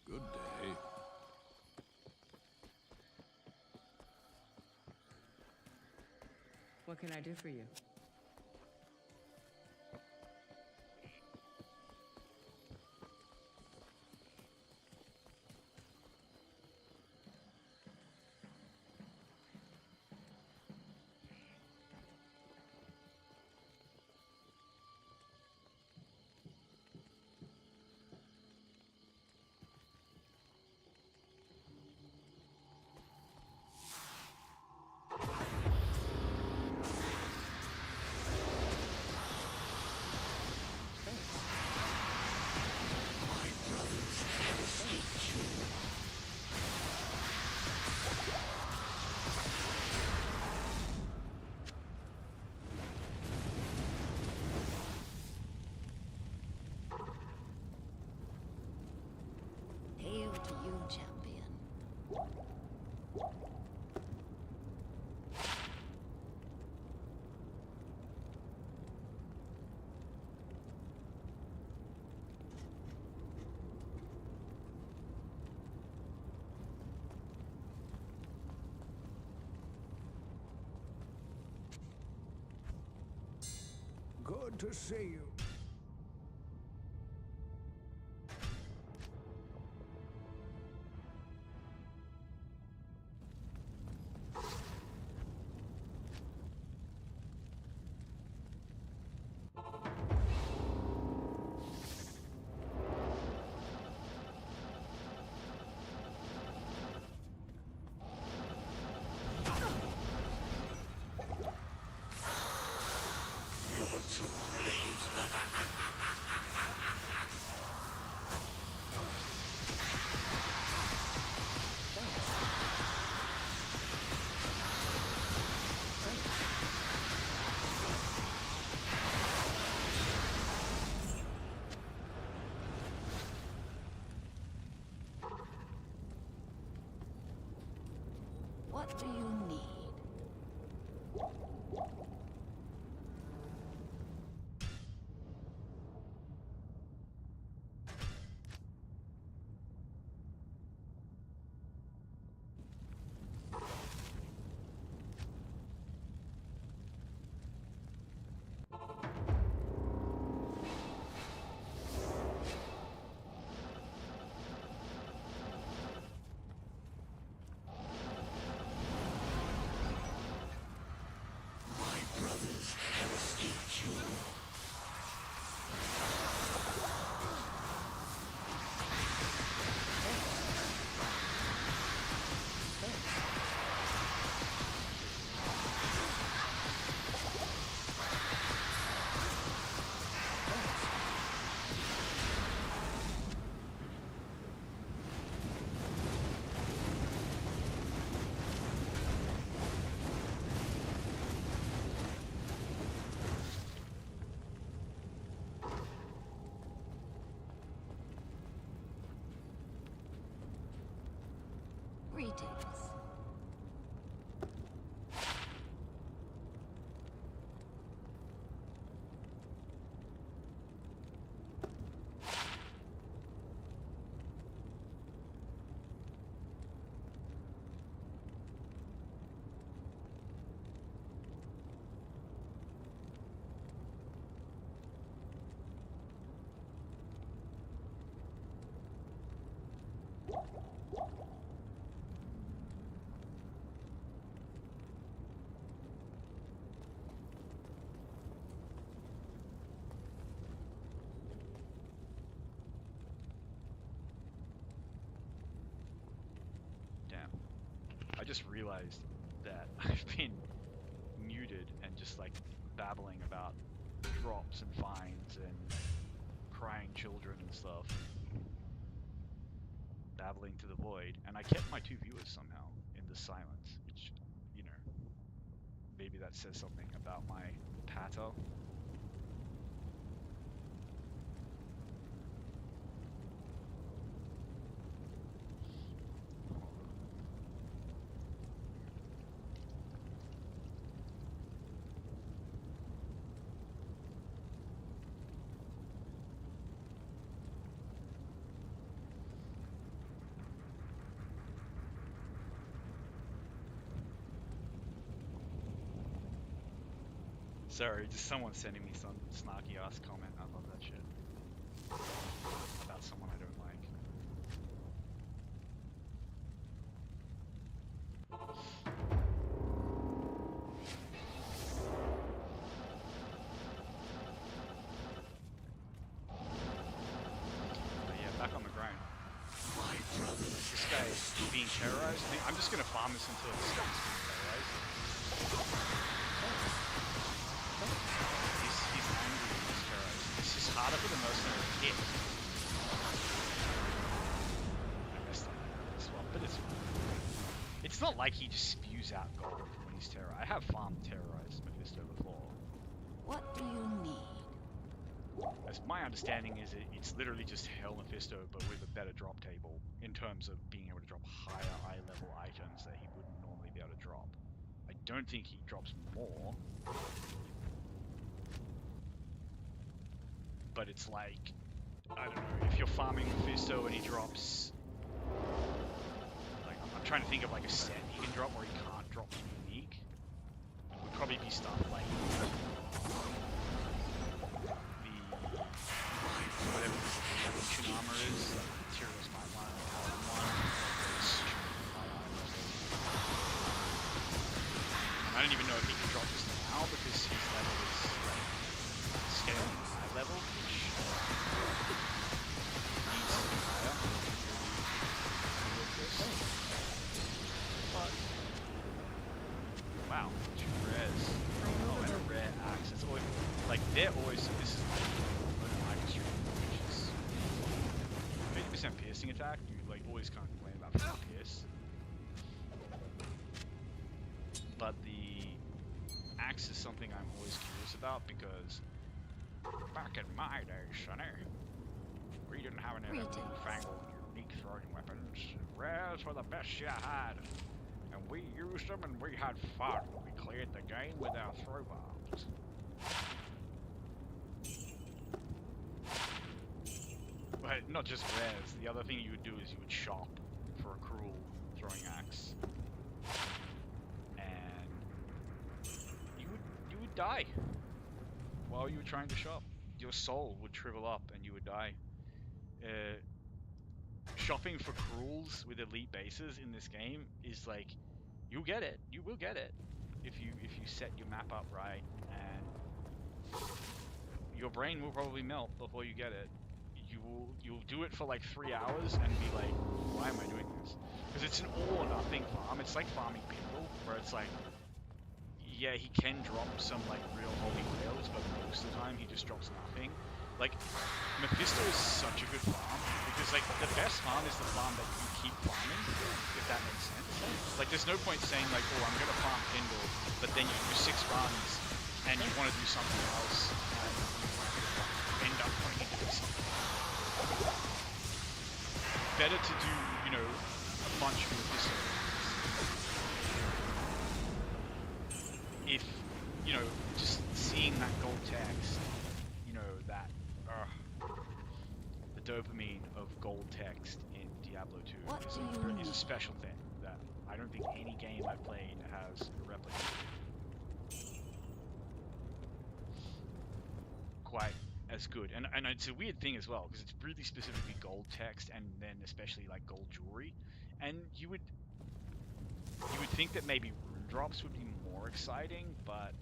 Good day. What can I do for you? Hail to you, champion. Good to see you. What do you need? Greetings. Damn. I just realized that I've been muted and just like babbling about drops and fines and crying children and stuff. Babbling to the void, and I kept my two viewers somehow in the silence, which, you know, maybe that says something about my patter. Sorry, just someone sending me some snarky ass comment. I love that shit. About someone I don't like. But yeah, back on the ground. This guy is being terrorized. I'm just gonna farm this until this guy's being terrorized. He's angry and he's terrorized. It's just harder for the mercenary to hit. I messed up this one, but it's not like he just spews out gold when he's terrorized. I have farmed terrorized Mephisto before. What do you need? As my understanding is it's literally just Hell Mephisto, but with a better drop table in terms of being able to drop higher eye level items that he wouldn't normally be able to drop. I don't think he drops more. But it's like, I don't know, if you're farming Mephisto and he drops, like, I'm trying to think of like a set he can drop where he can't drop unique. It would probably be stuff like the, whatever the evolution armor is, like the materials might want to have one. I don't even know if he can drop this now because his level is like scaling high level, which needs to be higher. But wow, 2 rares. Oh, and a rare axe. It's always like they're always. This is like stream, which is 50% piercing attack. You like always can't complain about pierce. But the axe is something I'm always curious about because back in my day, sonny, we didn't have any of the newfangled unique throwing weapons. Rares were the best you had, and we used them and we had fun. We cleared the game with our throw bombs. But not just rares. The other thing you would do is you would shop for a cruel throwing axe. You would die while you were trying to shop. Your soul would shrivel up and you would die. Shopping for cruels with elite bases in this game is like, you'll get it. You will get it if you set your map up right, and your brain will probably melt before you get it. You'll do it for like 3 hours and be like, why am I doing this? Because it's an all or nothing farm. It's like farming Pinball, where it's like, yeah, he can drop some like real holy grails, but most of the time he just drops nothing. Like, Mephisto is such a good farm, because like the best farm is the farm that you keep farming, if that makes sense. Like, there's no point saying like, oh, I'm gonna farm Pinball, but then you do 6 runs and you want to do something else and end up putting into something. Better to do, you know, a bunch of Mephisto text, you know, that the dopamine of gold text in Diablo 2 What is do you is a need? special thing that I don't think any game I've played has a replica quite as good. And it's a weird thing as well because it's really specifically gold text and then especially like gold jewelry. And you would think that maybe rune drops would be more exciting, but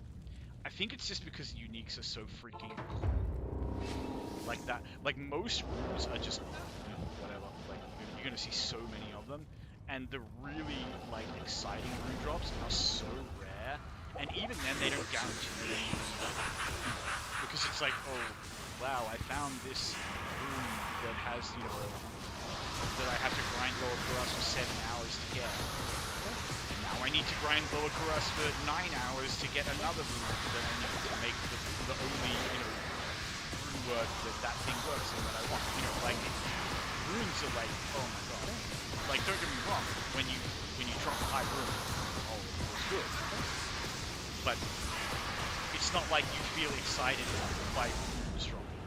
I think it's just because uniques are so freaking cool. Like that, like most runes are just whatever. Like you're gonna see so many of them, and the really like exciting rune drops are so rare. And even then, they don't guarantee you because it's like, oh wow, I found this rune that has that I have to grind lower for us for 7 hours to get. Now I need to grind lower Kuras for 9 hours to get another rune that I need to make the only, rune word that thing works in that I want. Like, runes are like, oh my god. Like, don't get me wrong, when you drop a high rune, oh, it feels good. But it's not like you feel excited by runes dropping.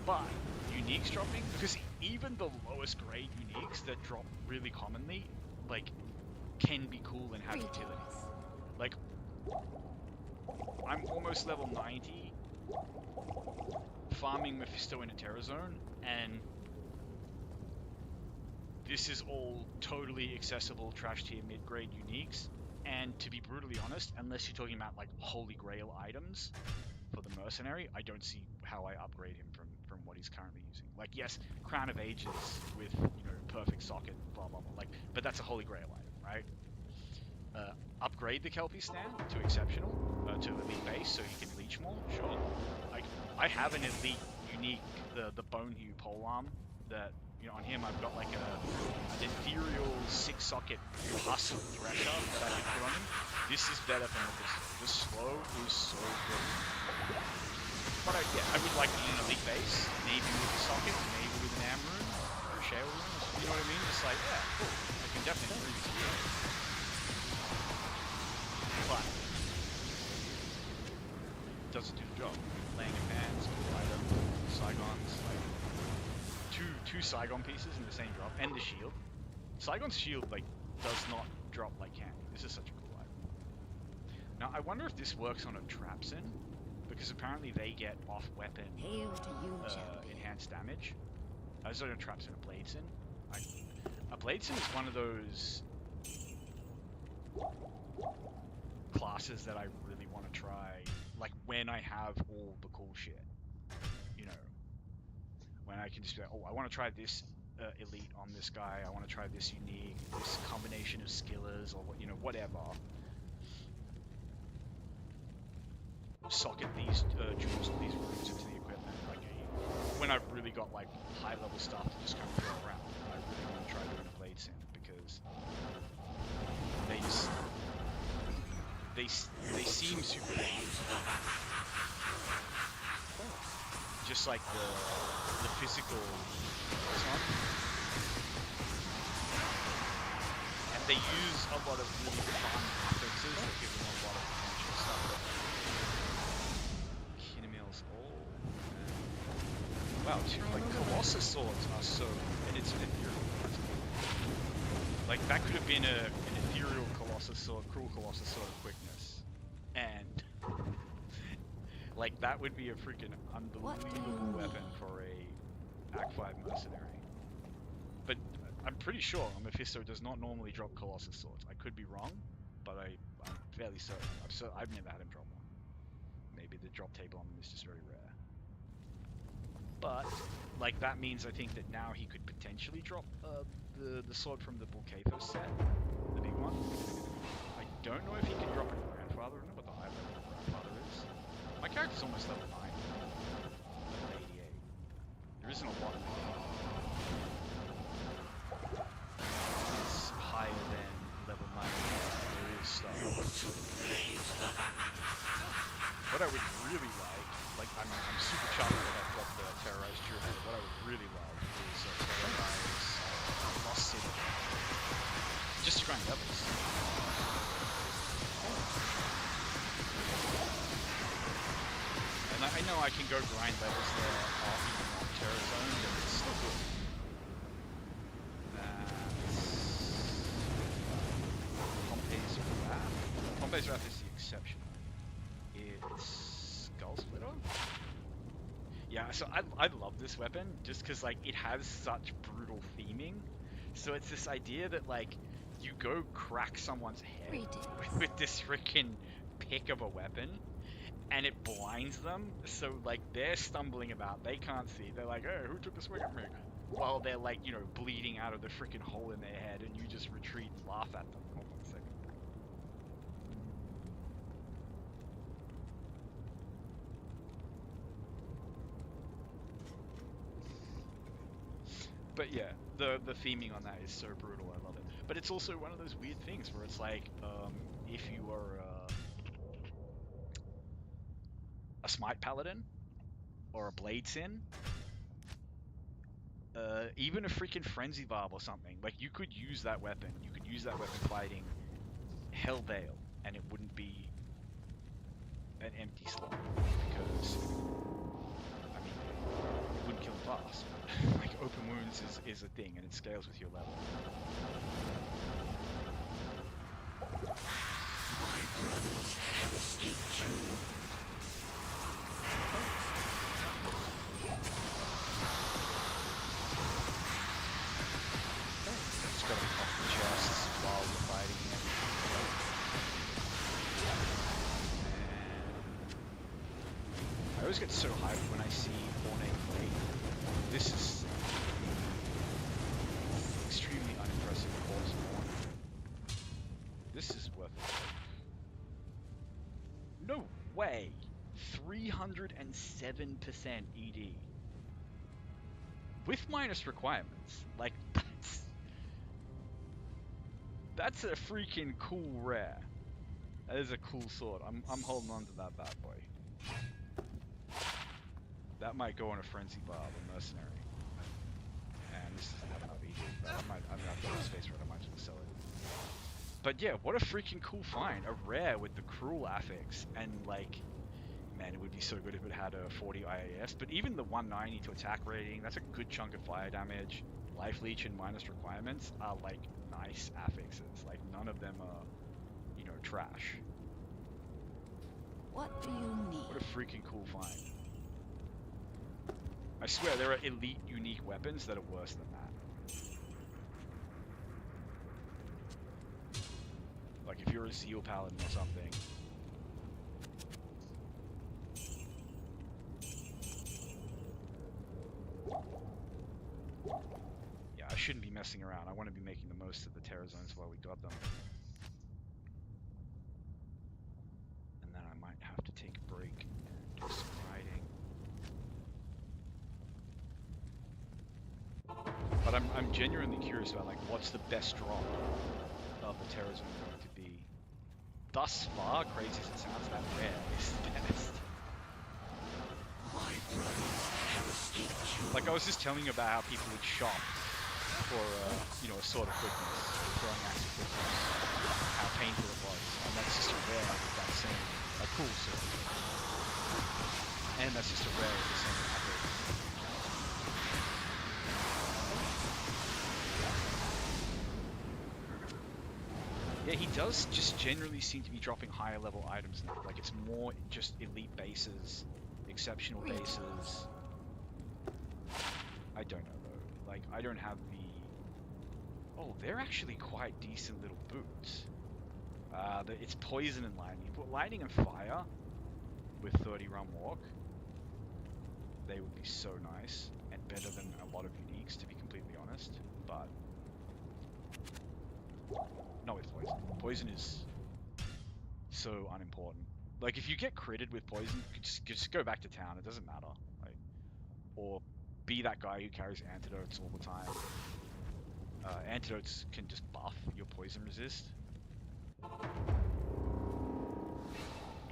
But uniques dropping, because even the lowest grade uniques that drop really commonly, like, can be cool and have utility. Like, I'm almost level 90, farming Mephisto in a Terra Zone, and this is all totally accessible trash tier mid-grade uniques. And to be brutally honest, unless you're talking about like Holy Grail items for the mercenary, I don't see how I upgrade him from what he's currently using. Like, yes, Crown of Ages with perfect socket, blah blah blah. Like, but that's a Holy Grail item, right? Upgrade the Kelpie stand to exceptional, to elite base, so he can leech more. Sure. Like, I have an elite unique, the Bone Hue polearm that on him I've got like an ethereal 6-socket hustle thresher that I can put on him. This is better than the slow is so good. But I would like an elite base, maybe with a socket, maybe with an am rune or a shale rune. You know what I mean? It's like, yeah, cool. I can definitely agree with you. But doesn't do the job. Laying in hands, cool item, Saigons, like two Saigon pieces in the same drop, and the shield. Saigon's shield like does not drop like candy. This is such a cool item. Now I wonder if this works on a Trapsin, because apparently they get off weapon Hail to you, champion. enhanced damage. As on a Trapsin, a Bladesin. A Bladesin is one of those classes that I really want to try, like when I have all the cool shit, when I can just be like, oh, I want to try this elite on this guy, I want to try this unique, this combination of skillers, or whatever. Socket these jewels or these runes into the equipment, like when I've really got like high level stuff to just kind of throw around. I really want to try doing a Blade Sim because they seem super fun. Just like the physical one. And they use a lot of really fun affixes that give them a lot of potential stuff. Kinemil's all. Wow, like Colossus swords are so, and it's an ethereal. Like that could have been an ethereal Colossus sword, cruel Colossus sword of quickness, and like that would be a freaking unbelievable weapon for a Act 5 mercenary. But I'm pretty sure Mephisto does not normally drop Colossus swords. I could be wrong, but I'm fairly certain. I've never had him drop one. Maybe the drop table on him is just very rare. But like that means I think that now he could potentially drop the sword from the Bulkathos set, the big one. I don't know if he can drop a grandfather. I don't know what the high level grandfather is. My character's almost level 9. Level 88. There isn't a lot. It's higher than level 9. There is stuff. What I would really like I'm super chuffed that I've got the Terrorized Druid. What I would really love is Terrorized Lost City. Just to grind levels. And I know I can go grind levels there even on Terror Zone, but it's still good. Pompey's Wrath. Pompey's Wrath is the exception. It's Skull Splitter? Yeah, so I love this weapon just because like it has such brutal theming. So it's this idea that like you go crack someone's head with this freaking pick of a weapon, and it blinds them. So like they're stumbling about, they can't see. They're like, "Oh, who took the swing at me?" While they're like, you know, bleeding out of the freaking hole in their head, and you just retreat and laugh at them. Hold on a second. But yeah, the theming on that is so brutal. I love it. But it's also one of those weird things where it's like, if you are a Smite Paladin or a Blade Sin, even a freaking Frenzy Barb or something, like you could use that weapon. You could use that weapon fighting Hellvale, and it wouldn't be an empty slot because I mean it wouldn't kill him fast. Like open wounds is a thing, and it scales with your level. Just gotta pop the chests while you're fighting him. I always get so hyped when I see Ornate Blade. This is extremely unimpressive course of Ornate. This is worth it. No way! 307% ED. With minus requirements. Like, that's a freaking cool rare. That is a cool sword. I'm holding on to that bad boy. That might go on a Frenzy Barb, a Mercenary. And this doesn't have enough ED, but I've got enough space for it, I might as well sell it. But yeah, what a freaking cool find. A rare with the Cruel Affix, and like, man, it would be so good if it had a 40 IAS, but even the 190 to attack rating, that's a good chunk of fire damage. Life Leech and minus requirements are like nice affixes. Like none of them are, you know, trash. What do you need? What a freaking cool find. I swear there are elite unique weapons that are worse than that. Like if you're a Zeal Paladin or something. Yeah, I shouldn't be messing around. I want to be making the most of the Terror Zones while we got them. And then I might have to take a break and do some riding. But I'm genuinely curious about like what's the best drop of the Terror Zone going to be. Thus far, crazy as it sounds, that rare is the best. Like I was just telling you about how people would shop for you know, a sword of quickness, throwing axe of quickness, how painful it was, and that's just a rare with that same, a cool sword. And that's just a rare with the same attack. Yeah, he does just generally seem to be dropping higher level items now. Like it's more just elite bases, exceptional bases. I don't know though. Like I don't have the. Oh, they're actually quite decent little boots. It's poison and lightning. Put lightning and fire with 30 run walk. They would be so nice and better than a lot of uniques, to be completely honest. But not with poison. Poison is so unimportant. Like if you get critted with poison, you just go back to town. It doesn't matter. Like, or be that guy who carries antidotes all the time. Antidotes can just buff your poison resist.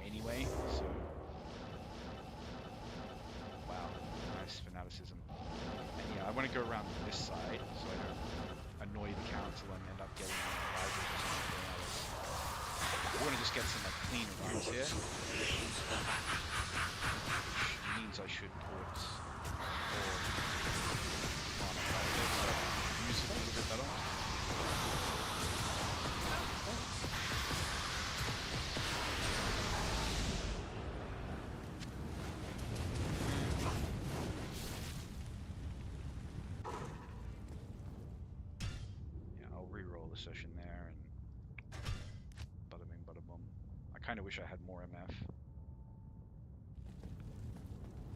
Anyway, so wow, nice fanaticism. And yeah, I want to go around this side so I don't annoy the council and end up getting advisors or something else. I want to just get some like clean runs here. ones I should put, or on a project so I can use it a little bit better. Yeah, I'll re-roll the session there and bada bing, bada boom. I kind of wish I had more MF.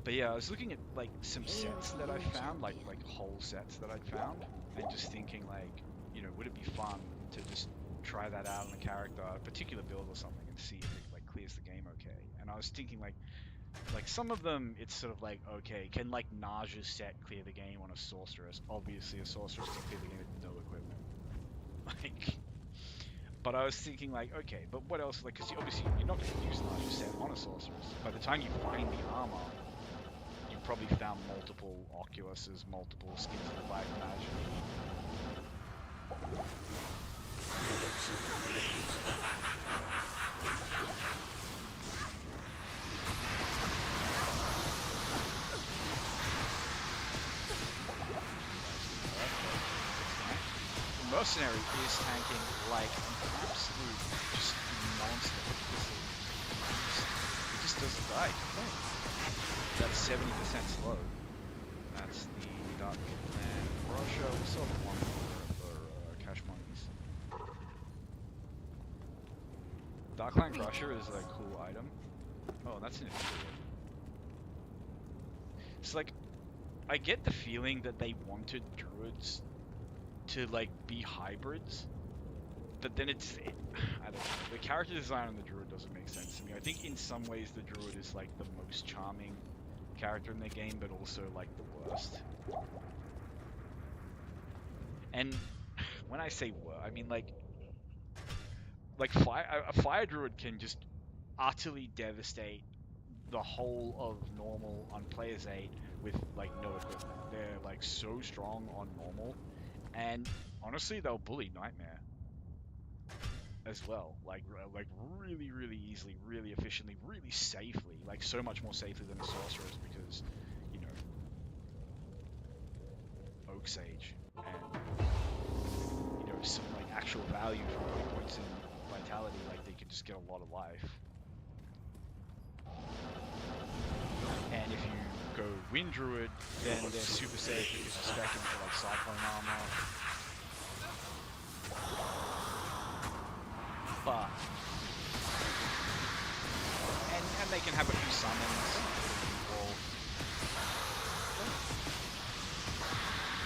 But yeah, I was looking at like some sets that I found, like whole sets that I'd found, and just thinking like, you know, would it be fun to just try that out on a character, a particular build or something, and see if it like clears the game okay. And I was thinking like some of them, it's sort of like, okay, can like Naja's set clear the game on a sorceress? Obviously, a sorceress can clear the game with no equipment. Like, but I was thinking like, okay, but what else? Like, because obviously you're not going to use Naja's set on a sorceress. By the time you find the armor, you probably found multiple Oculuses, multiple skins of the Black Magic. The Mercenary is tanking like an absolute just monster. It just doesn't die. That's 70% slow. That's the Dark Clan Russia. We still have one for Cash Monkeys. Darkland Crusher is a cool item. Oh, that's an affiliate. It's like, I get the feeling that they wanted druids to like be hybrids, but then I don't know. The character design on the druid doesn't make sense to me. I think in some ways the druid is like the most charming character in the game, but also like the worst. And when I say worst, I mean like a fire druid can just utterly devastate the whole of normal on player's aid with like no equipment. They're like so strong on normal, and honestly they'll bully Nightmare as well, like really easily, really efficiently, really safely, like so much more safely than a sorceress, because you know, Oak Sage and you know, some like actual value from putting points in vitality, like they can just get a lot of life. And if you go Wind Druid, then they're super safe because you're stacking for like Cyclone armor. But and they can have a few summons.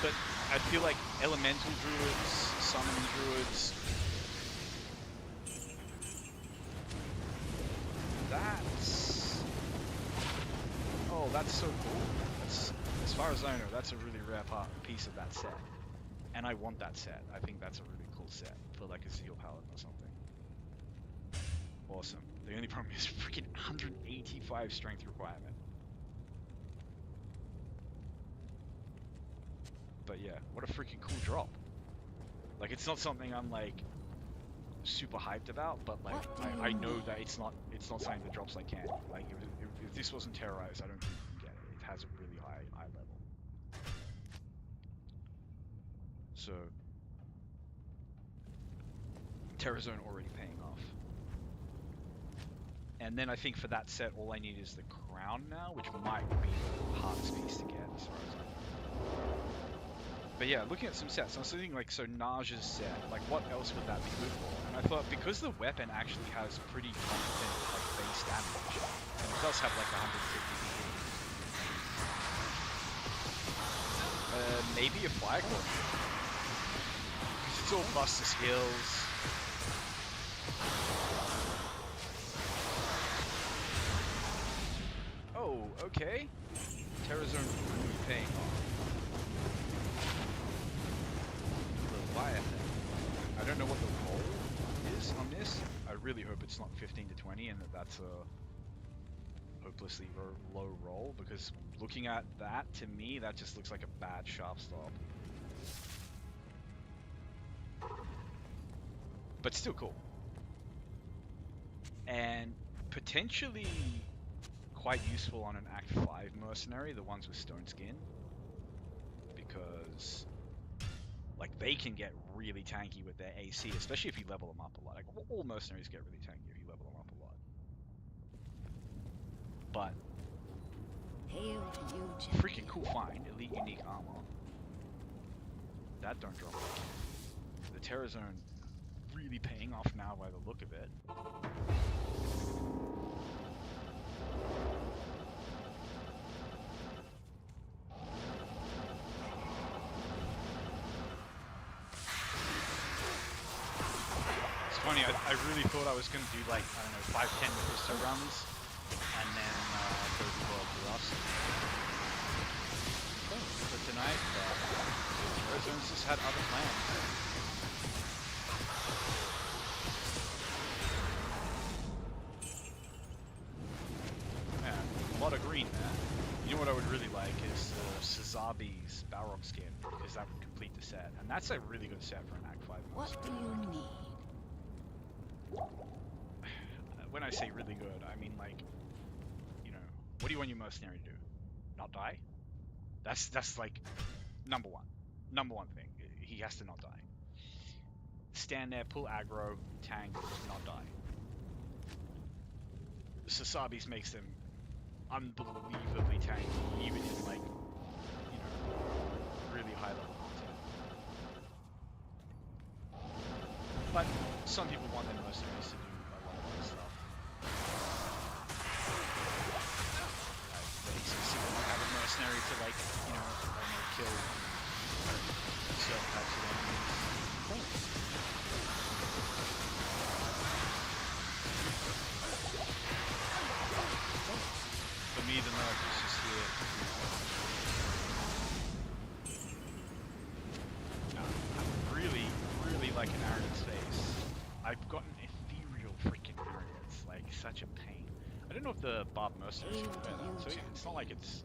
But I feel like Elemental Druids, Summoning Druids, that's so cool. That's, as far as I know, that's a really rare piece of that set. And I want that set. I think that's a really cool set for like a Zeal Paladin or something. Awesome. The only problem is freaking 185 strength requirement. But yeah, what a freaking cool drop. Like, it's not something I'm like super hyped about, but like I know that it's not something that drops like candy. Like if this wasn't Terrorized, I don't think you can get it. It has a really high level. So Terrazone already paying off. And then I think for that set, all I need is the crown now, which might be the hardest piece to get as far as I know. But yeah, looking at some sets, I was thinking like, so Naja's set, like what else would that be good for? And I thought because the weapon actually has pretty competent like base damage, and it does have like 150 maybe a Fire Core. Because it's all Buster skills. Oh, okay. Terrazone really paying off. I don't know what the roll is on this. I really hope it's not 15 to 20 and that's a hopelessly low roll, because looking at that, to me, that just looks like a bad sharp stop. But still cool. And potentially quite useful on an Act 5 mercenary, the ones with stone skin, because like they can get really tanky with their AC, especially if you level them up a lot. Like all mercenaries get really tanky if you level them up a lot. But Hail to you, champion. freaking cool find, elite unique armor. That don't drop. The Terror Zone really paying off now by the look of it. It's funny, I really thought I was going to do like, I don't know, 5-10 Mephisto runs and then go to World Rust for tonight, but Terror Zone's just had other plans. A lot of green there. You know what I would really like is Sazabi's Balrog skin, because that would complete the set. And that's a really good set for an Act 5 monster. What do you need? When I say really good, I mean like, you know, what do you want your mercenary to do? Not die? That's like number one. Number one thing. He has to not die. Stand there, pull aggro, tank, not die. Sasabi's makes them unbelievably tanky, even in like, you know, really high level content. But some people want their mercenaries to do a lot of other stuff. They specifically have a mercenary to like, you know, I don't know, kill certain types of enemies. For me, the nerf is just here. I really, really like an Arrogance face. I've got an ethereal freaking Arrogance, like such a pain. I don't know if the Barb Mercenaries can wear that, so it's not like it's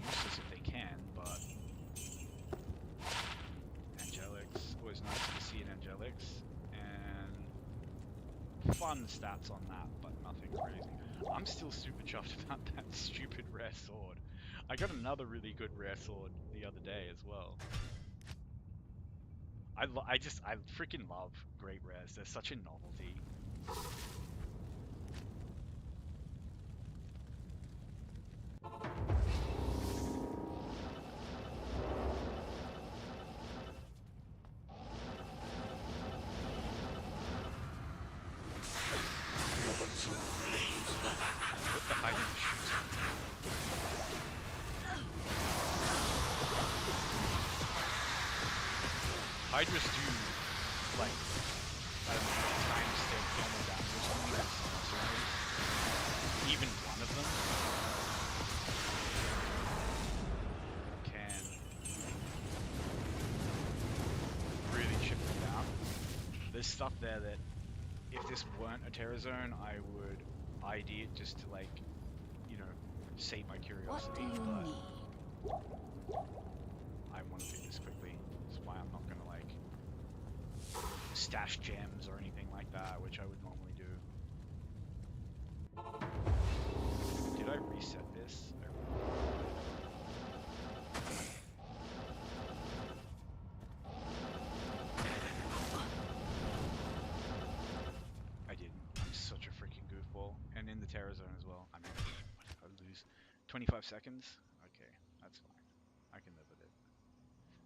useless if they can, but... Angelics, always nice to see an Angelics, and fun stats on that, but nothing crazy. I'm still super chuffed about that stupid rare sword. I got another really good rare sword the other day as well. I freaking love great rares. They're such a novelty. Hydras do, like, I don't know, times their normal damage on me, so even one of them can really chip them down. There's stuff there that, if this weren't a Terror Zone, I would ID it just to, like, you know, save my curiosity, What do you but need? I want to do this quickly. That's why I'm not going to, like, stash gems or anything like that, which I would normally do. Did I reset this? I didn't. I'm such a freaking goofball. And in the Terror Zone as well. I mean, what did I lose? 25 seconds? Okay, that's fine. I can live with it.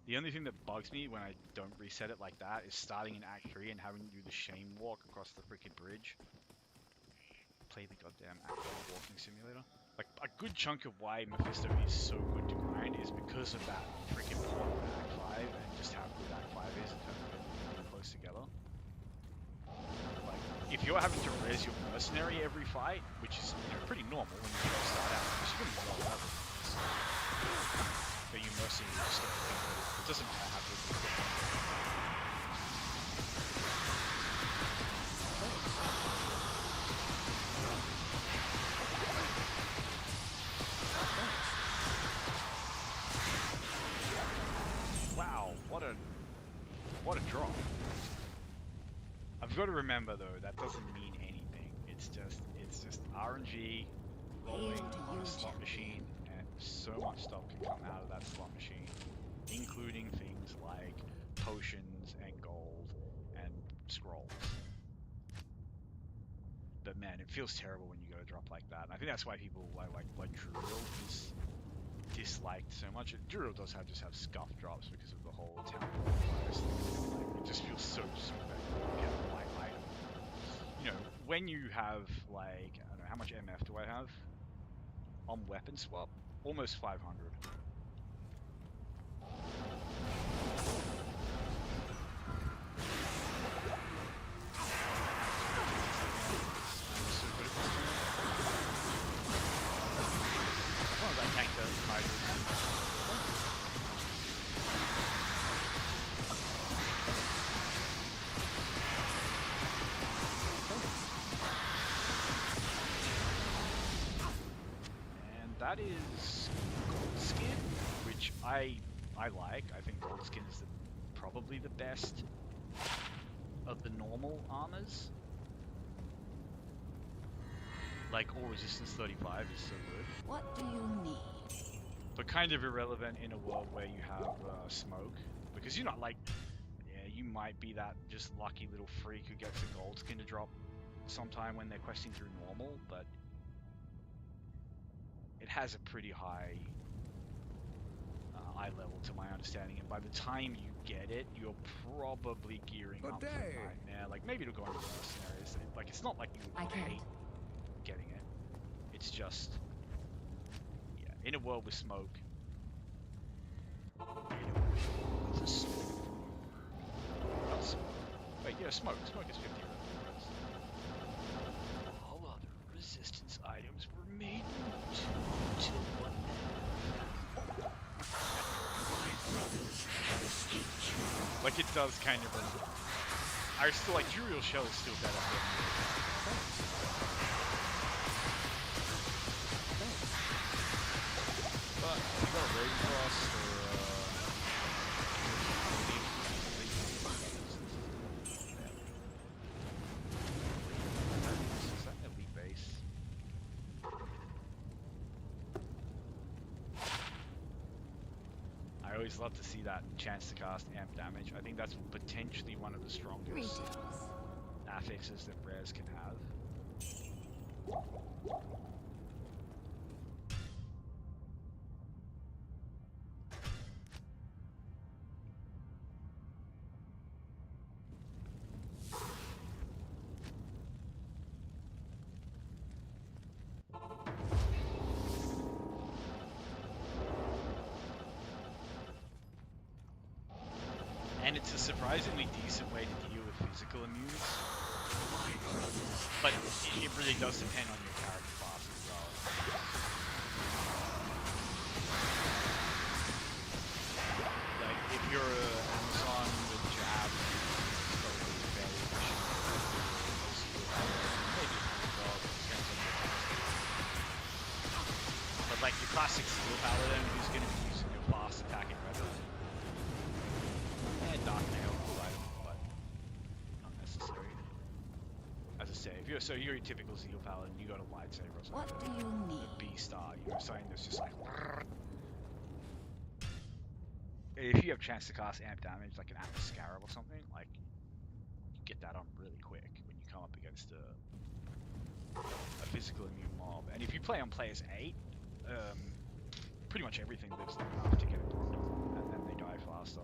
The only thing that bugs me when I don't reset it like that is starting in Act 3 and having to do the shame walk across the freaking bridge. Play the goddamn Act 3 walking simulator. Like, a good chunk of why Mephisto is so good to grind is because of that freaking port of Act 5 and just how good Act 5 is in terms of everything being close together. Like, if you're having to res your mercenary every fight, which is, you know, pretty normal when you first start out, because you're going to be low level. But you mercenary just get it doesn't matter how good you get. Wow, what a drop. I've got to remember though, that doesn't mean anything. It's just RNG rolling Hail to on you, a slot champion. machine, and so much stuff can come out of that slot machine, including things like potions and gold and scrolls. But man, it feels terrible when you got to drop like that. And I think that's why people like Druidal is disliked so much. Druidal does just have scuff drops because of the whole temple virus thing. Like, it just feels so stupid to get a light item. You know, when you have like, I don't know, how much MF do I have on weapon swap? Almost 500. As long as I tank those fighters. And that is gold skin, which I like. I think gold skin is probably the best of the normal armors. Like, all resistance 35 is so good. What do you need? But kind of irrelevant in a world where you have smoke. Because you're not like, yeah, you might be that just lucky little freak who gets a gold skin to drop sometime when they're questing through normal, but it has a pretty high eye level to my understanding, and by the time you get it, you're probably gearing Good up for day. Nightmare. Like, maybe it'll go into mercenaries. Like, it's not like you I can't. hate getting it. It's just, yeah, in a world with smoke. In a world with a smoke. Not smoke. Wait, yeah, smoke. Smoke is 50 res. All other resistance items were made to one. Like, it does kind of. I still like Juriel Shell is still better than. But you got Raid Frost is that an elite base? I always love to see that chance to cast amp damage. I think that's potentially one of the strongest Greetings. affixes that rares can have. And it's a surprisingly decent way to deal with physical immunities. But it really does depend on your character class as well. Like, if you're a Amazon with jab, it's probably fairly efficient. Maybe as well, but it depends on your class. But like your classic steel paladin, who's going to be using your fast attacking weapon. And Dark Nail, cool item, but not necessary. As I say, if you're your typical Zeal Paladin, you got a lightsaber or something. What do you need? A B-star, you know, something that's just like. If you have chance to cast amp damage, like an Atlas Scarab or something, like you get that on really quick when you come up against a physical immune mob. And if you play on players 8, pretty much everything lives long enough to get it blocked, and then they die faster.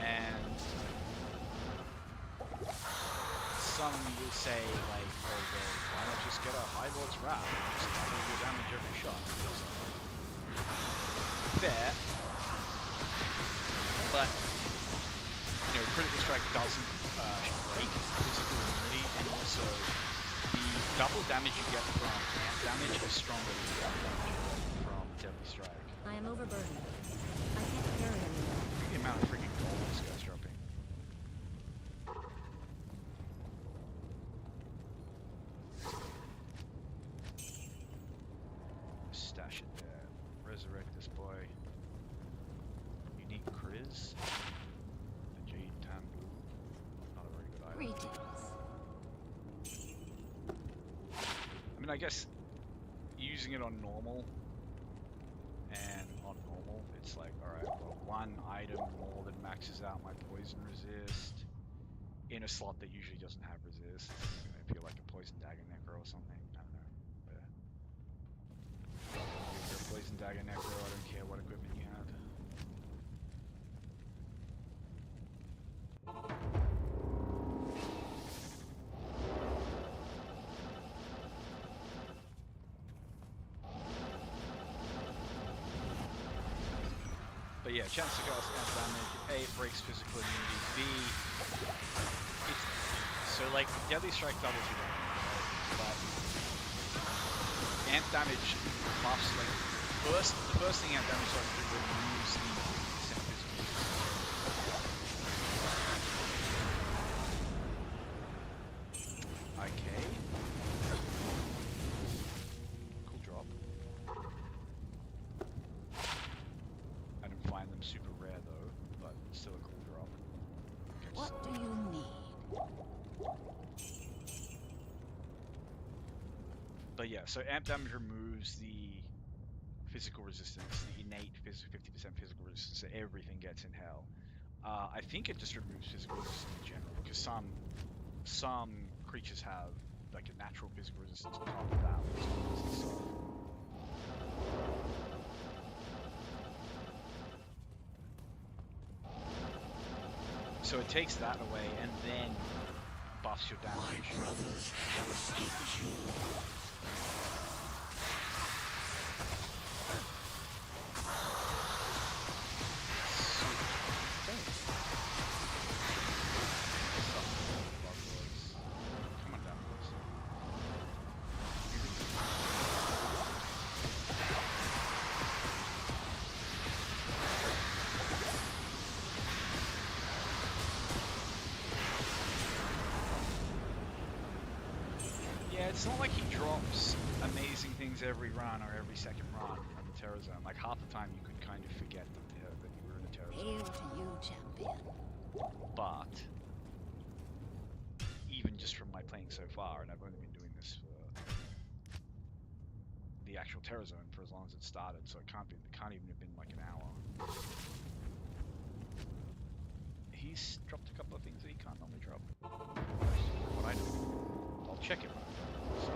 And some will say, like, oh, well, why not just get a High Lord's Wrath and just double your damage every shot? Fair. But, you know, Critical Strike doesn't break physical immunity, and also the double damage you get from amp damage is stronger than the double damage you get from Deadly Strike. I am overburdened. I can't carry anymore. Look at the amount of freaking gold this guy's dropping. Stash it there. Resurrect this boy. Unique Kriz. The Jade Talon. item. Greetings. I mean, I guess using it on normal and on normal, it's like, alright, well, one item more that maxes out my poison resist in a slot that usually doesn't have resist. If you're like a poison dagger necro or something, I don't know. But if you're a poison dagger necro, I don't care what equipment you have. But yeah, chance to cast amp damage. A, it breaks physical immunity. B, it's so like Deadly Strike doubles your damage, right? But amp damage buffs like the first thing amp damage does is it removes the 50% physical resistance. Okay. Cool drop. I don't find them super rare though, but still a cool drop. Okay, What so do you need? But yeah, so amp damage removes the physical resistance, the innate 50% physical resistance that everything gets in hell. I think it just removes physical resistance in general because some creatures have like a natural physical resistance on top of that. Which is stuff. So it takes that away and then buffs your damage. Come on down, boys. Yeah, it's not like he drops amazing things every run or every second run from the Terror Zone. Like half the time you could kind of forget that you were in the Terror Zone. Hail to you, champion. But even just from my playing so far, and I've only been doing this for the actual Terror Zone for as long as it started, so it can't even have been like an hour. He's dropped a couple of things that he can't normally drop. What I know. I'll check it when I'm done. So,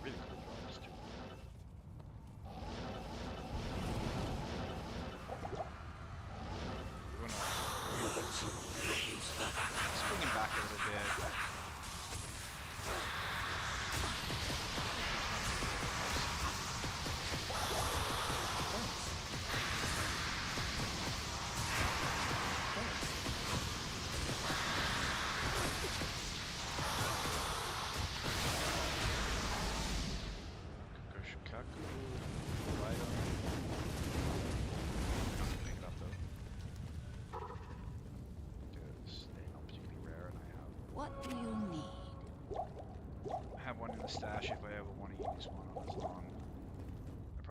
really cool drops too. We wanna let's bring him back a little bit. Kaku, right on. Not gonna pick it up though. Because they're not particularly rare and What do you need? I have one in the stash if I ever want to use one on its own. I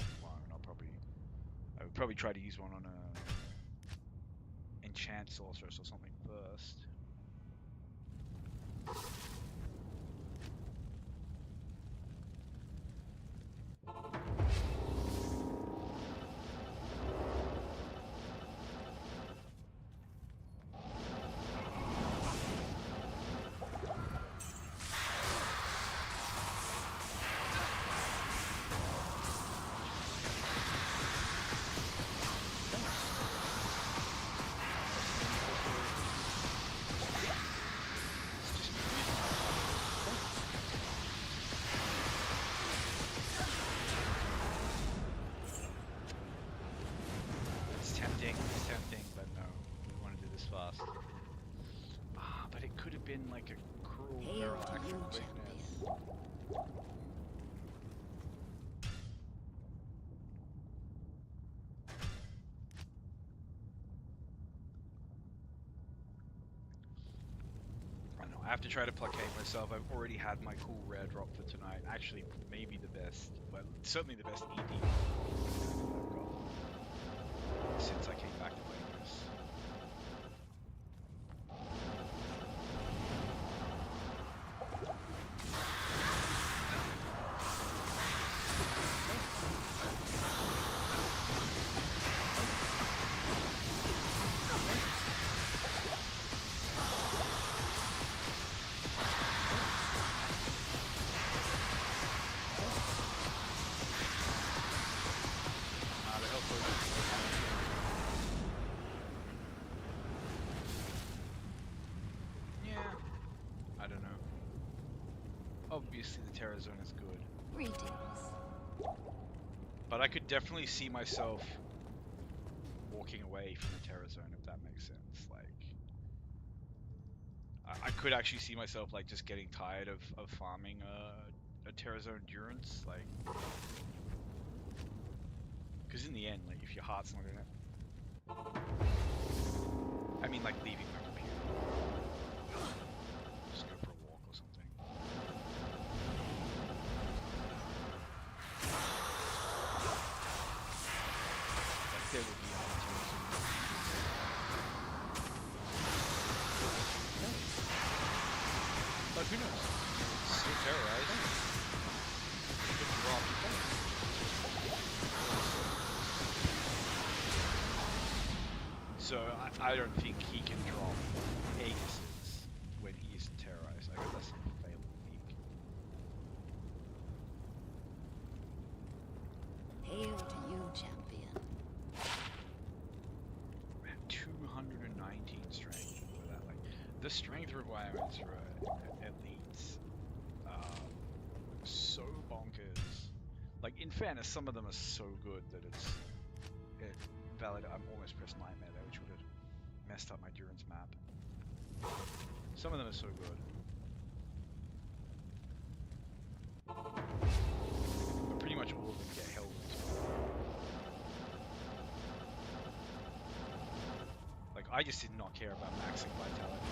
probably won't. I would probably try to use one on a enchant sorceress or something first. It's tempting, but no. We want to do this fast. But it could have been like a cruel Hail barrel to action you, quickness. champion. I don't know. I have to try to placate myself. I've already had my cool rare drop for tonight. Actually, maybe the best. Well, certainly the best ED that I've got since I came back to playing this. But I could definitely see myself walking away from the Terror Zone, if that makes sense. Like, I could actually see myself like just getting tired of farming a Terror Zone endurance, like, because in the end, like, if your heart's not in it, I mean, like leaving my computer, just go for a walk or something. Like there would be opportunities. But who knows? Still terrorized. Good drop. So I don't think he can drop Aegis's when he is terrorized. I guess that's a fail week. Hail to you, champion. Man, 219 strength for that. Like the strength requirements for elites, so bonkers. Like in fairness, some of them are so good that it's valid. I'm almost pressed nightmare there, which would have messed up my Durance map. Some of them are so good. But pretty much all of them get held. Like, I just did not care about maxing vitality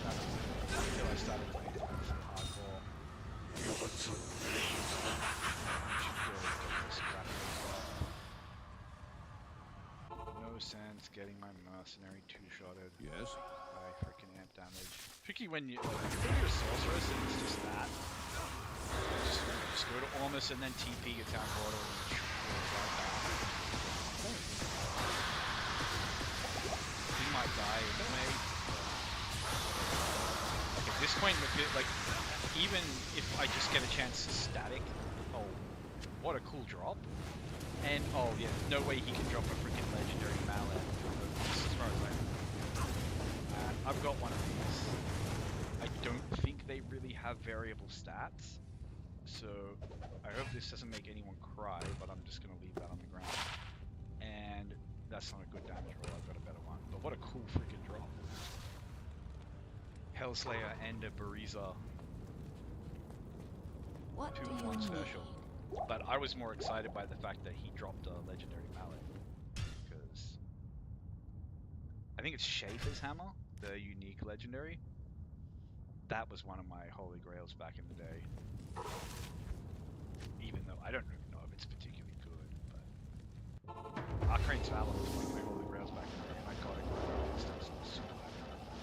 until I started playing hardcore. No sense getting my mercenary two-shotted. Yes? By freaking amp damage. Tricky when you like you're a sorceress and it's just that. Just go to Ormus and then TP your town portal and right back. He might die anyway. Like at this point, like even if I just get a chance to static, oh, what a cool drop! And oh yeah, no way he can drop a freaking legendary mallet. As far as I know. I've got one of these. I don't think they really have variable stats, so I hope this doesn't make anyone cry, but I'm just going to leave that on the ground. And that's not a good damage roll, I've got a better one. But what a cool freaking drop. Hellslayer and a Bariza. What do 2 you points need? special. But I was more excited by the fact that he dropped a legendary mallet. Because I think it's Schaefer's hammer, the unique legendary. That was one of my holy grails back in the day. Even though I don't even know if it's particularly good, but Arcane's Valor was one of my holy grails back in the day, and I got it right instance. I was super hyped about that.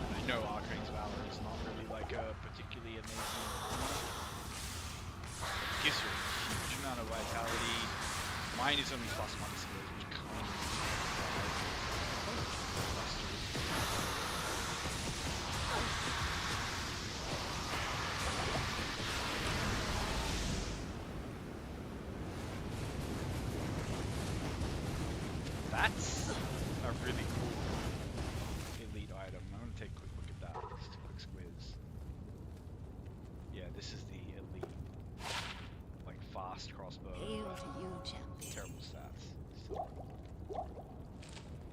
And I know Arcane's Valor is not really like a particularly amazing armor. It gives you a huge amount of vitality. Mine is only +1 skills, which kind of that's a really cool elite item. I'm going to take a quick look at that. Just a quick squiz. Yeah, this is the elite, like fast crossbow. Hail to you, champion. Terrible stats. So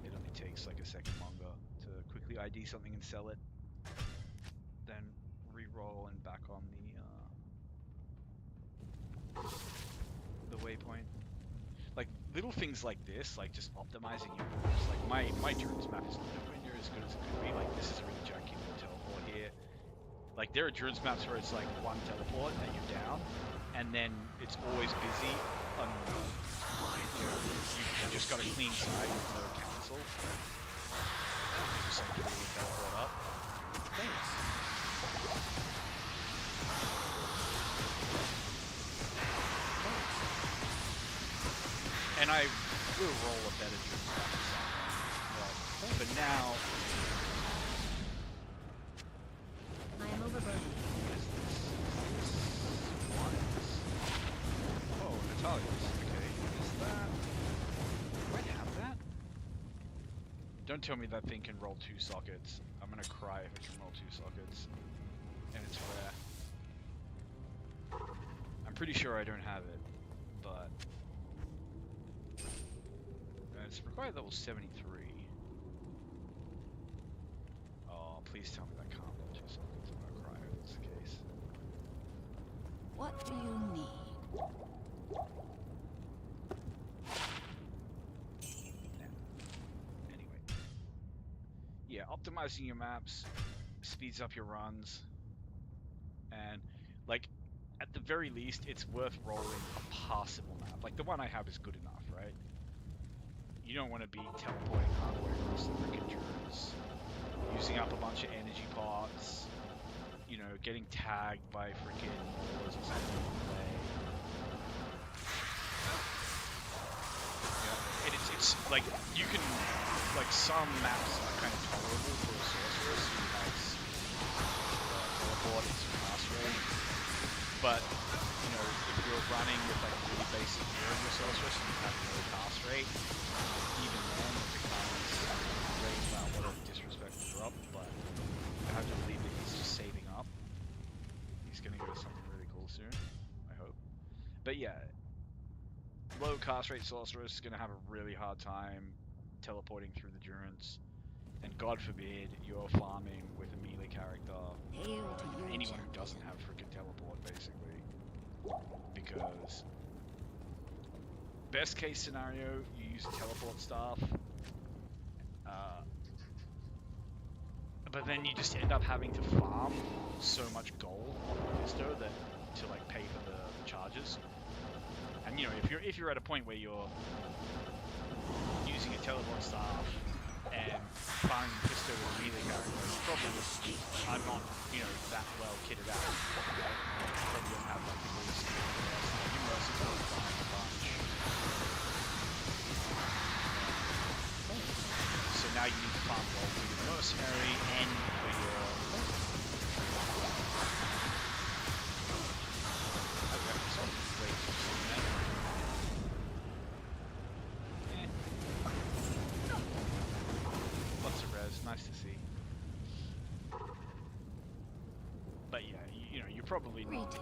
it only takes like a second longer to quickly ID something and sell it, then re-roll and back on the waypoint. Like little things like this, like just optimizing your maps. Like my Durance map is nowhere near as good as it could be. Like this is a really janky little teleport here. Like there are Durance maps where it's like one teleport and you're down, and then it's always busy. You just got a clean side with no cancel. Just like really teleport up. Thanks. And I will roll a better Durance map at some point. But now, I am overburdened. oh, Natalia's. Okay, is that? Do I have that? Don't tell me that thing can roll 2 sockets. I'm gonna cry if it can roll 2 sockets. And it's rare. Pretty sure I don't have it, but it's required level 73. Oh, please tell me that can't launch yourself into no cryo if that's the case. What do you need? Anyway. Yeah, optimizing your maps speeds up your runs, and like at the very least it's worth rolling a passable map. Like the one I have is good enough, right? You don't want to be teleporting halfway across the freaking Endurance, using up a bunch of energy pots, you know, getting tagged by freaking maulers or something on the way. Yeah, and it's like you can, like some maps are kind of tolerable for a sorceress who has teleport into pass rate, but you know, if you're running with like really basic gear on your sorceress and you have no pass rate, even then it becomes great. Wow, what a disrespectful drop, but I have to believe that he's just saving up. He's gonna go to something really cool soon, I hope. But yeah, low cast rate sorceress is gonna have a really hard time teleporting through the Durance. And God forbid you're farming with a melee character, Hail to you, anyone who champion. doesn't have freaking teleport, basically. Because best case scenario, you use teleport staff, but then you just end up having to farm so much gold on Mephisto that to like pay for the charges. And you know, if you're at a point where you're using a teleport staff and farming Mephisto with a melee character, you probably are not, you know, that well kitted out. Right? You probably don't have like the really skilled you mercifully farm a bunch. So now you need to farm gold for your mercenary and for your... Okay, so wait for a minute. Lots of res, nice to see. But yeah, you know, you're probably not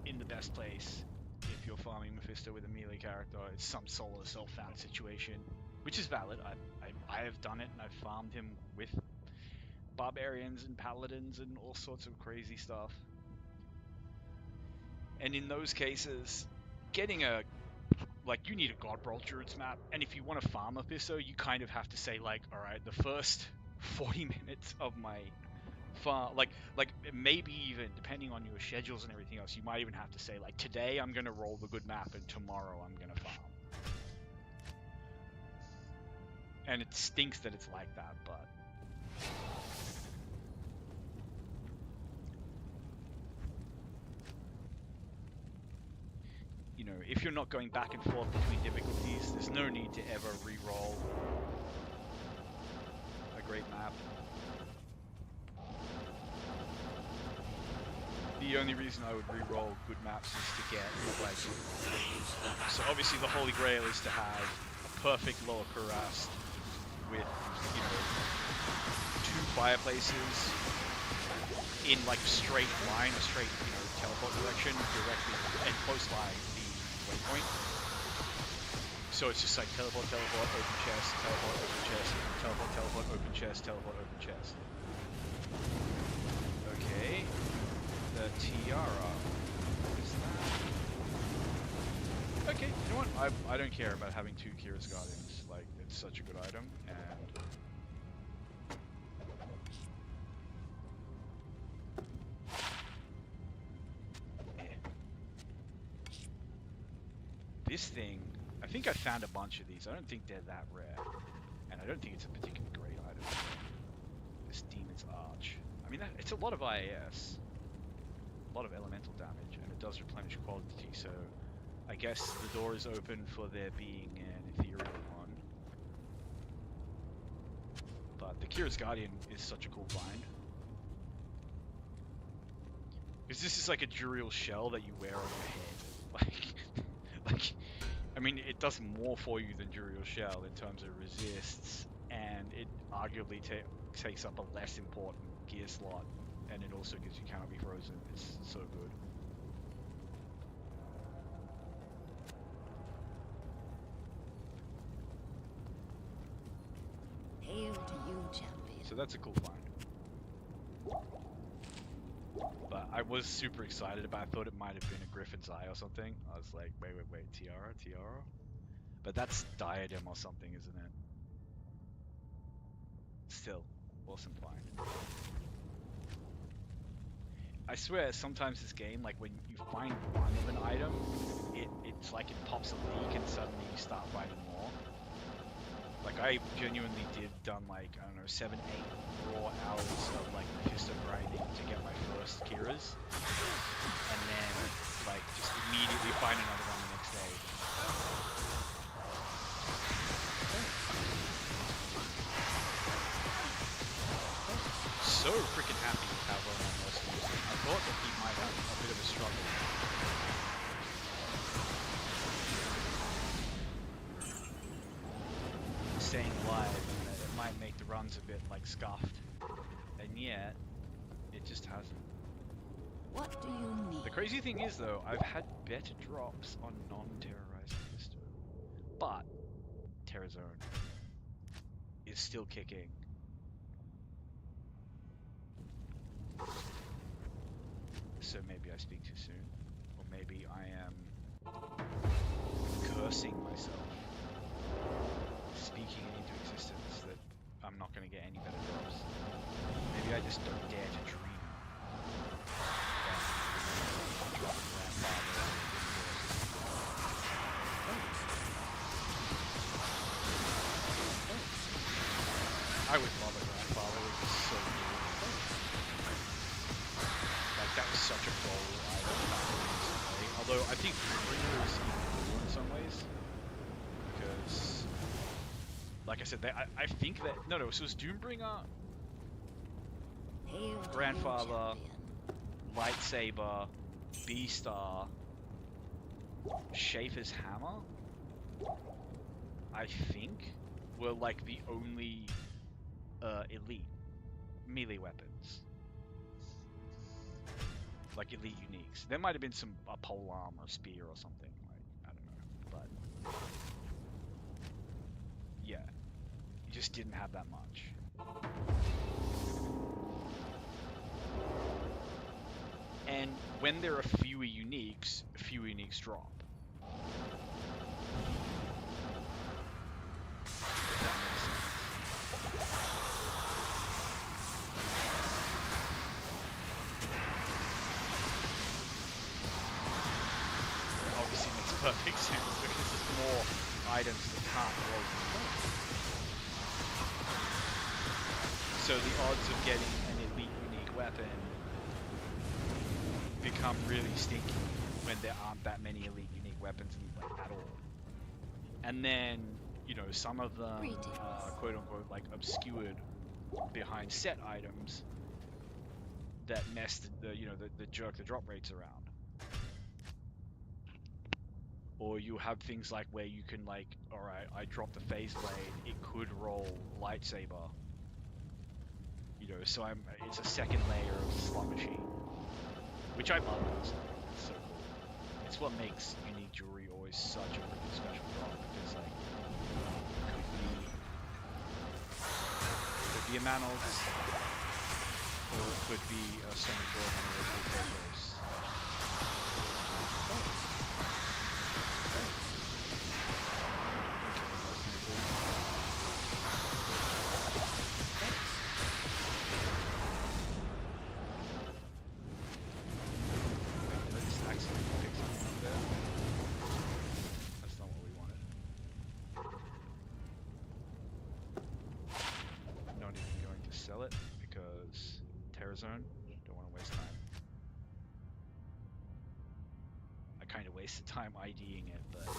in the best place if you're farming Mephisto with a melee character. It's some solo self-found situation, which is valid. I have done it, and I've farmed him with barbarians and paladins and all sorts of crazy stuff. And in those cases, getting a you need a God Roll Druids map, and if you want to farm Mephisto, you kind of have to say like, all right, the first 40 minutes of my farm, like maybe even depending on your schedules and everything else, you might even have to say like, today I'm gonna roll the good map, and tomorrow I'm gonna farm. And it stinks that it's like that, but you know, if you're not going back and forth between difficulties, there's no need to ever re-roll a great map. The only reason I would re-roll good maps is to get, like, so obviously the Holy Grail is to have a perfect lower cuirass with, you know, 2 fireplaces in like straight line, a straight, you know, teleport direction directly and close by the waypoint. So it's just like teleport, teleport, open chest, teleport, open chest, teleport, teleport, open chest, teleport, open chest. Okay. The tiara. What is that? Okay, you know what? I don't care about having 2 Kira's Guardians. Like, it's such a good item, and this thing, I think I found a bunch of these. I don't think they're that rare, and I don't think it's a particularly great item. This Demon's Arch. I mean, it's a lot of IAS, a lot of elemental damage, and it does replenish quality, so I guess the door is open for there being an ethereal one. But the Kira's Guardian is such a cool find. Because this is like a Duriel shell that you wear on your head. Like, I mean, it does more for you than Duriel shell in terms of resists, and it arguably takes up a less important gear slot, and it also gives you cannot be frozen. It's so good. to you, champion. So that's a cool find. But I was super excited about. I thought it might have been a Griffin's Eye or something. I was like, wait, tiara. But that's diadem or something, isn't it? Still, awesome find. I swear, sometimes this game, like when you find one of an item, it's like it pops a leak and suddenly you start finding more. Like I genuinely done like, I don't know, 7, 8 raw hours of like Mephisto grinding to get my first Kiras. And then like just immediately find another one the next day. So freaking happy with how well my Mercy is. I thought that he might have a bit of a struggle. Staying alive, and that it might make the runs a bit like scuffed. And yet, it just hasn't. What do you need? The crazy thing is though, I've had better drops on non-terrorized Mephisto. But Terrazone is still kicking. So maybe I speak too soon, or maybe I am cursing myself, speaking it into existence that I'm not going to get any better drops. Maybe I just don't dare to dream that dropping grandfather. I would love a grandfather, which is so cool. That was such a bold item back in recently. Although I think Doombringer is even cooler in some ways. Because, like I said, I think that... No, so it was Doombringer, Hail to Grandfather, you, champion. Lightsaber, B-Star, Schaefer's Hammer, I think, were like the only elite melee weapons. Like elite uniques. There might have been a pole arm or a spear or something. Like I don't know, but yeah, you just didn't have that much. And when there are fewer uniques drop. If that makes sense. Obviously makes perfect sense because there's more items that can't roll. So the odds of getting an elite unique weapon become really stinky when there aren't that many elite unique weapons like at all. And then, you know, some of them quote unquote like obscured behind set items that mess the jerk the drop rates around. Or you have things like where you can like, alright, I dropped the phase blade, it could roll lightsaber. You know, so it's a second layer of slot machine. Which I love personally. It's so cool. It's what makes unique jewelry always such a really special drop, because like could be a Manos, or it could be a Sonic Gorgon or a Volcanoes. Sell it because Terrazone, don't want to waste time. I kind of wasted time IDing it, but you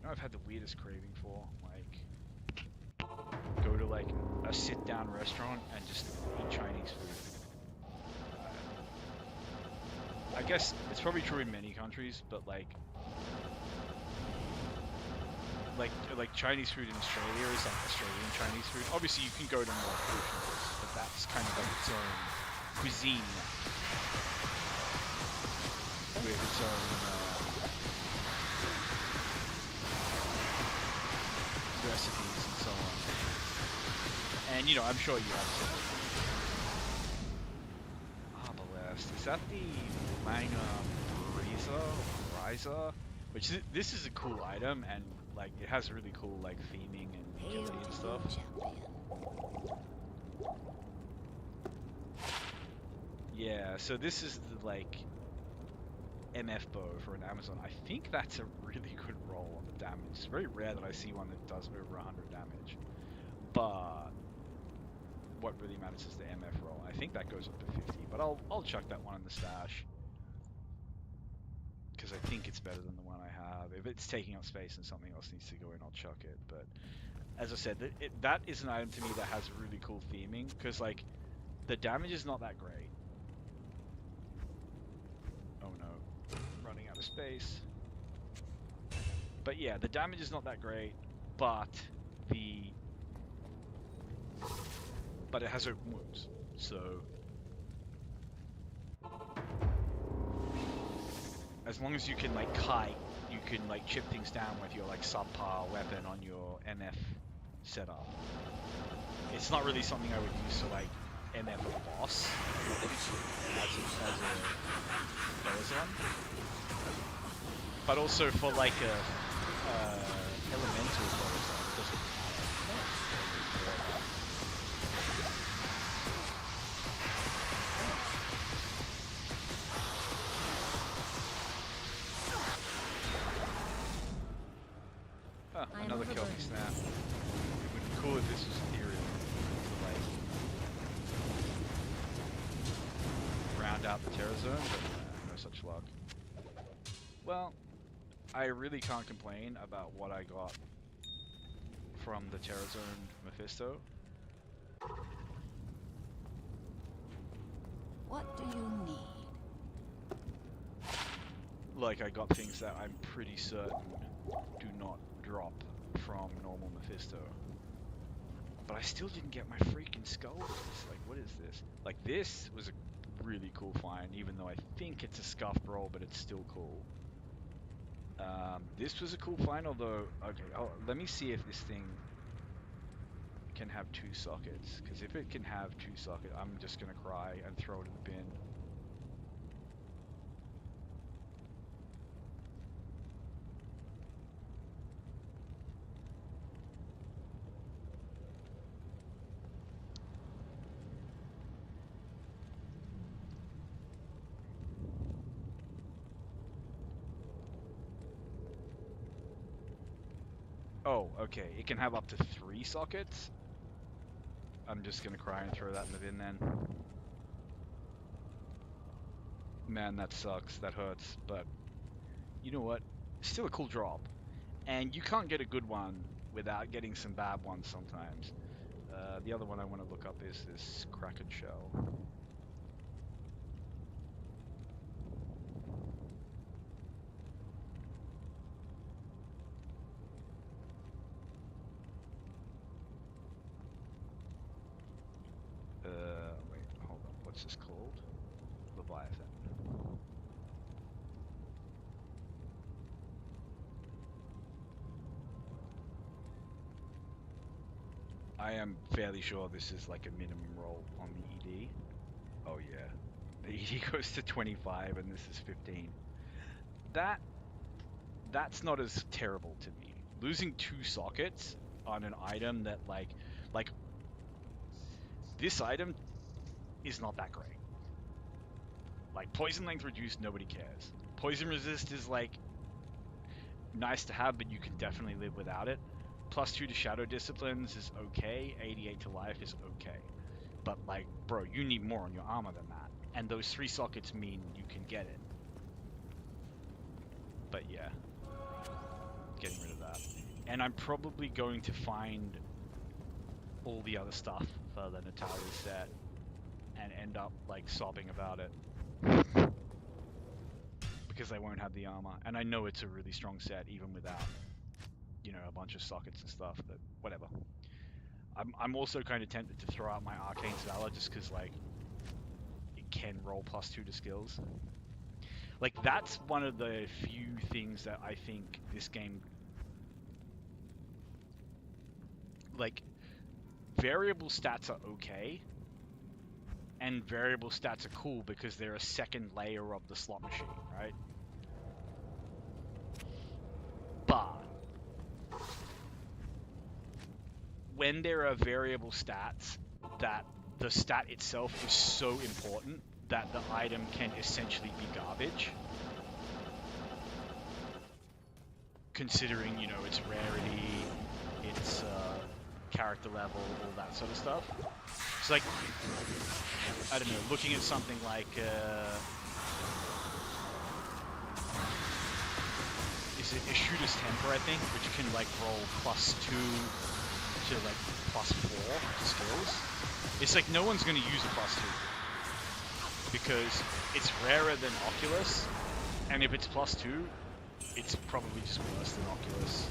know, I've had the weirdest craving for like go to like a sit-down restaurant and just eat Chinese food. I guess it's probably true in many countries, but like Chinese food in Australia is like Australian Chinese food. Obviously, you can go to more fusions, but that's kind of like its own cuisine with its own recipes and so on. And you know, I'm sure you have seen. Arbalest. Is that the Langer Riser? Which this is a cool item, and like it has really cool like theming and Hail utility to and you, stuff. champion. Yeah, so this is the like MF bow for an Amazon. I think that's a really good roll on the damage. It's very rare that I see one that does over 100 damage. But what really matters is the MF roll. I think that goes up to 50, but I'll chuck that one in the stash. Because I think it's better than the one I have. If it's taking up space and something else needs to go in, I'll chuck it. But as I said, that is an item to me that has really cool theming. Because like, the damage is not that great. Oh no, running out of space. But yeah, the damage is not that great, but it has open wounds, so as long as you can like kite, you can like chip things down with your like subpar weapon on your MF setup. It's not really something I would use to like MF a boss as a one, but also for like a elemental boss, it doesn't another Kelpie snap. It would be cool if this was ethereal to like round out the Terror Zone, but no such luck. Well, I really can't complain about what I got from the Terror Zone Mephisto. What do you need? Like, I got things that I'm pretty certain do not drop from normal Mephisto. But I still didn't get my freaking skull. Like, what is this? Like, this was a really cool find, even though I think it's a scuffed roll, but it's still cool. This was a cool find, although... Okay, let me see if this thing can have 2 sockets. Because if it can have 2 sockets, I'm just going to cry and throw it in the bin. Oh, okay. It can have up to 3 sockets. I'm just gonna cry and throw that in the bin then. Man, that sucks. That hurts. But you know what? It's still a cool drop. And you can't get a good one without getting some bad ones sometimes. The other one I want to look up is this Kraken shell. Wait, hold on. What's this called? Leviathan. I am fairly sure this is like a minimum roll on the ED. Oh yeah. The ED goes to 25 and this is 15. That's not as terrible to me. Losing 2 sockets on an item that like this item is not that great. Like, poison length reduced, nobody cares. Poison resist is like nice to have, but you can definitely live without it. +2 to shadow disciplines is okay. 88 to life is okay. But like, bro, you need more on your armor than that. And those 3 sockets mean you can get it. But yeah, getting rid of that. And I'm probably going to find all the other stuff for the Natalia's set and end up like sobbing about it. Because I won't have the armor. And I know it's a really strong set even without, you know, a bunch of sockets and stuff, but whatever. I'm also kind of tempted to throw out my Arcane's Valor just because, like, it can roll +2 to skills. Like, that's one of the few things that I think this game... Like, variable stats are okay, and variable stats are cool because they're a second layer of the slot machine, right? But when there are variable stats that the stat itself is so important that the item can essentially be garbage, considering, you know, its rarity, its character level, all that sort of stuff. It's like, I don't know, looking at something like, is it a Shooter's Temper, I think, which can like roll +2 to like +4 to skills. It's like no one's going to use a +2 because it's rarer than Oculus, and if it's +2, it's probably just worse than Oculus.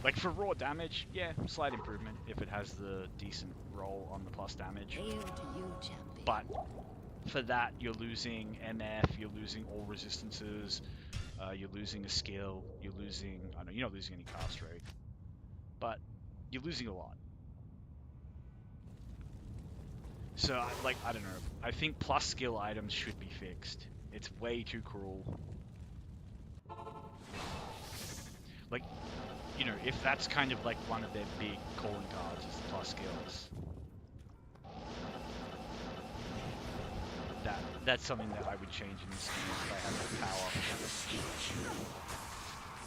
Like for raw damage, yeah, slight improvement if it has the decent roll on the plus damage. Hail to you, champion. But for that, you're losing MF, you're losing all resistances, you're losing a skill, you're losing, I know you're not losing any cast rate, but you're losing a lot. So, I don't know, I think plus skill items should be fixed. It's way too cruel. Like, you know, if that's kind of like one of their big calling cards is the plus skills. That's something that I would change in this game if I had that power.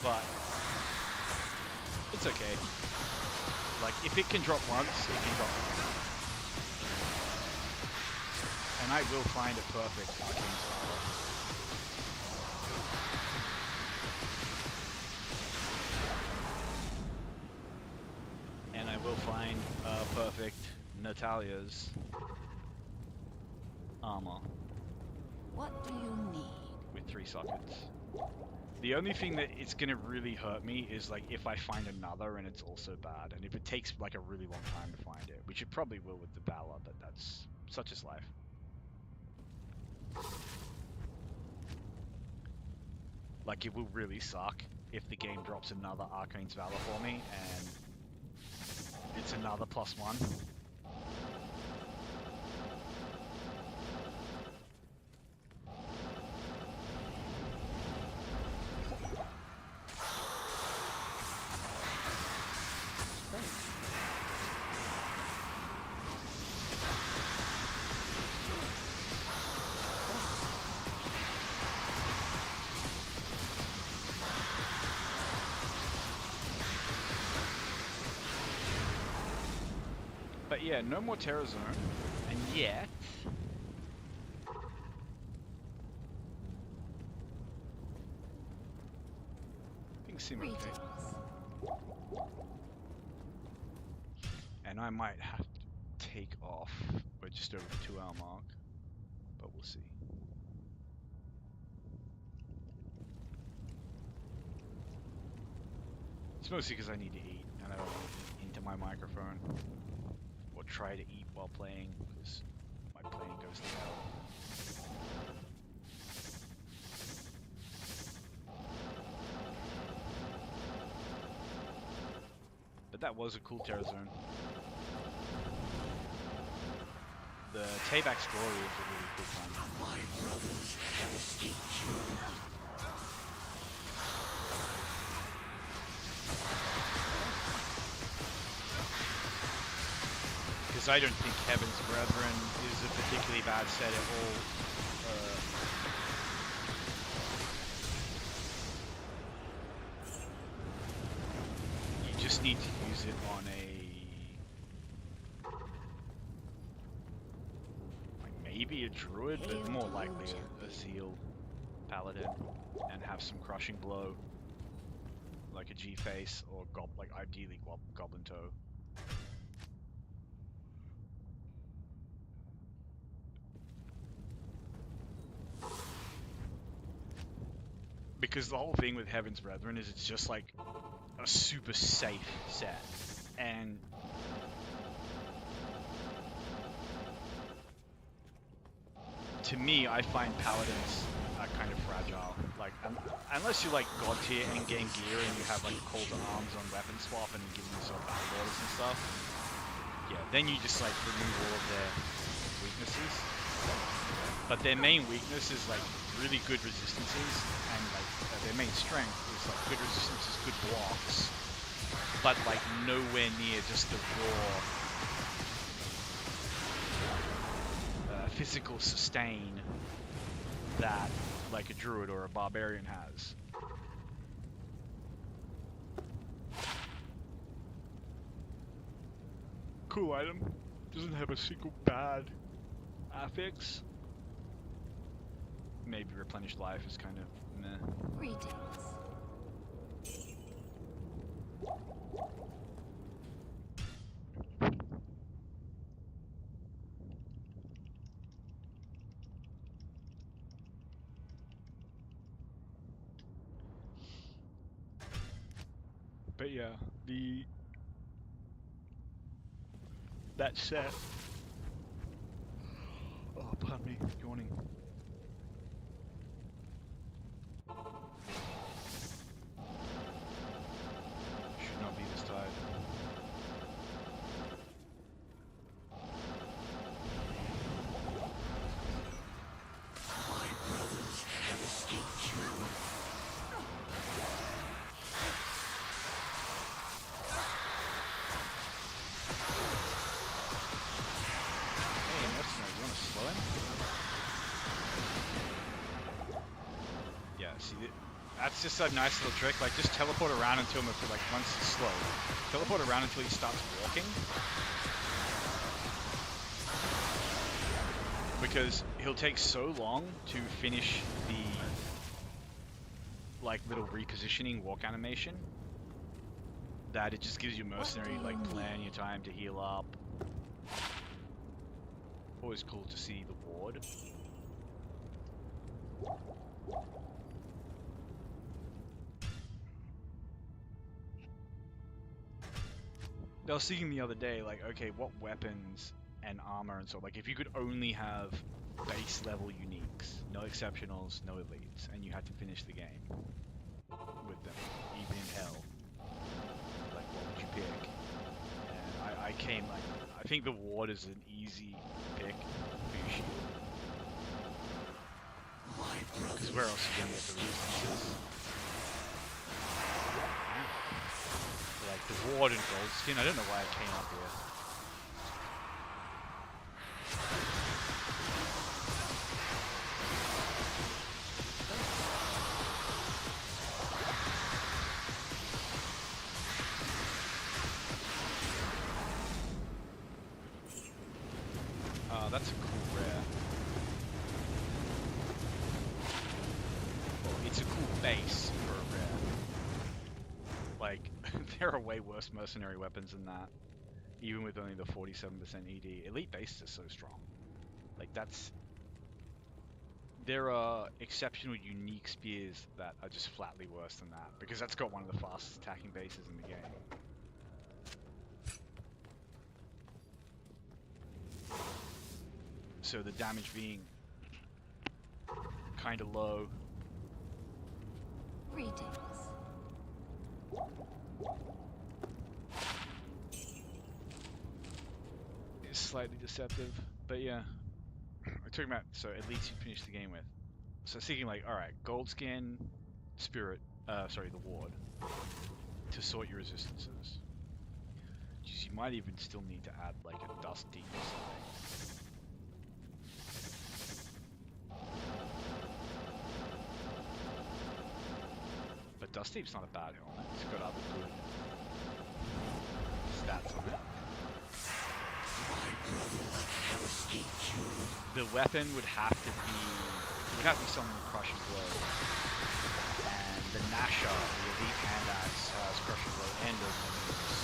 But it's okay. Like, if it can drop once, it can drop once. And I will find it perfect Arcane Scholar. And I will find perfect Natalia's armor. What do you need? With 3 sockets. The only thing that it's gonna really hurt me is like if I find another and it's also bad, and if it takes like a really long time to find it, which it probably will with the Valor, but that's such as life. Like, it will really suck if the game drops another Arcane's Valor for me and it's another +1. But yeah, no more Terror Zone, and yet things seem okay. And I might have to take off. We're just over the 2-hour mark, but we'll see. It's mostly because I need to eat, and I don't want to eat into my microphone. Or try to eat while playing, because my playing goes to hell. But that was a cool Terror Zone. The Tayback's Glory is a really cool one. My brothers shall teach you. Because I don't think Heaven's Brethren is a particularly bad set at all. You just need to use it on a... like maybe a Druid, but more likely a Zeal Paladin. And have some Crushing Blow. Like a G-Face, or like ideally Goblin Toe. Because the whole thing with Heaven's Brethren is it's just like a super safe set. And to me, I find Paladins are kind of fragile. Like, unless you like God tier endgame gear and you have like Call to Arms on weapon swap and giving yourself battle orders and stuff, yeah, then you just like remove all of their weaknesses. But their main weakness is like really good resistances, and like their main strength is like good resistances, good blocks, but like nowhere near just the raw physical sustain that like a druid or a barbarian has. Cool item. Doesn't have a single bad affix. Maybe replenished life is kind of meh. Greetings. But yeah, that set. Oh, pardon me, yawning. Should not be this tired. My brothers have escaped you. Hey, mercenary, you want to slow him? Yeah, see, that's just a nice little trick. Like, just teleport around until him, like, once he's slow. Teleport around until he starts walking. Because he'll take so long to finish the, like, little repositioning walk animation that it just gives you mercenary, like, plan your time to heal up. Always cool to see the ward. I was thinking the other day, like, okay, what weapons and armor and so, like, if you could only have base level uniques, no exceptionals, no elites, and you had to finish the game with them, even in hell, like, what would you pick? And I came, like, I think the ward is an easy pick for your shield. Because where else are you going to get the resistances? Like the ward and goldskin. I don't know why I came up here. That's a cool rare. Well, it's a cool base for a rare. Like, there are way worse mercenary weapons than that. Even with only the 47% ED. Elite bases are so strong. Like, that's... There are exceptional unique spears that are just flatly worse than that. Because that's got one of the fastest attacking bases in the game. So the damage being kind of low. Greetings. Is slightly deceptive, but yeah. We're talking about, so at least you finish the game with. So thinking like, alright, gold skin, spirit, sorry, the ward, to sort your resistances. Jeez, you might even still need to add like a dust deep or something. But dust deep's not a bad helmet, it's got other good stats on it. The weapon would have to be something with crushing blow. And the Nasha, the elite hand axe, has crushing blow and open moves.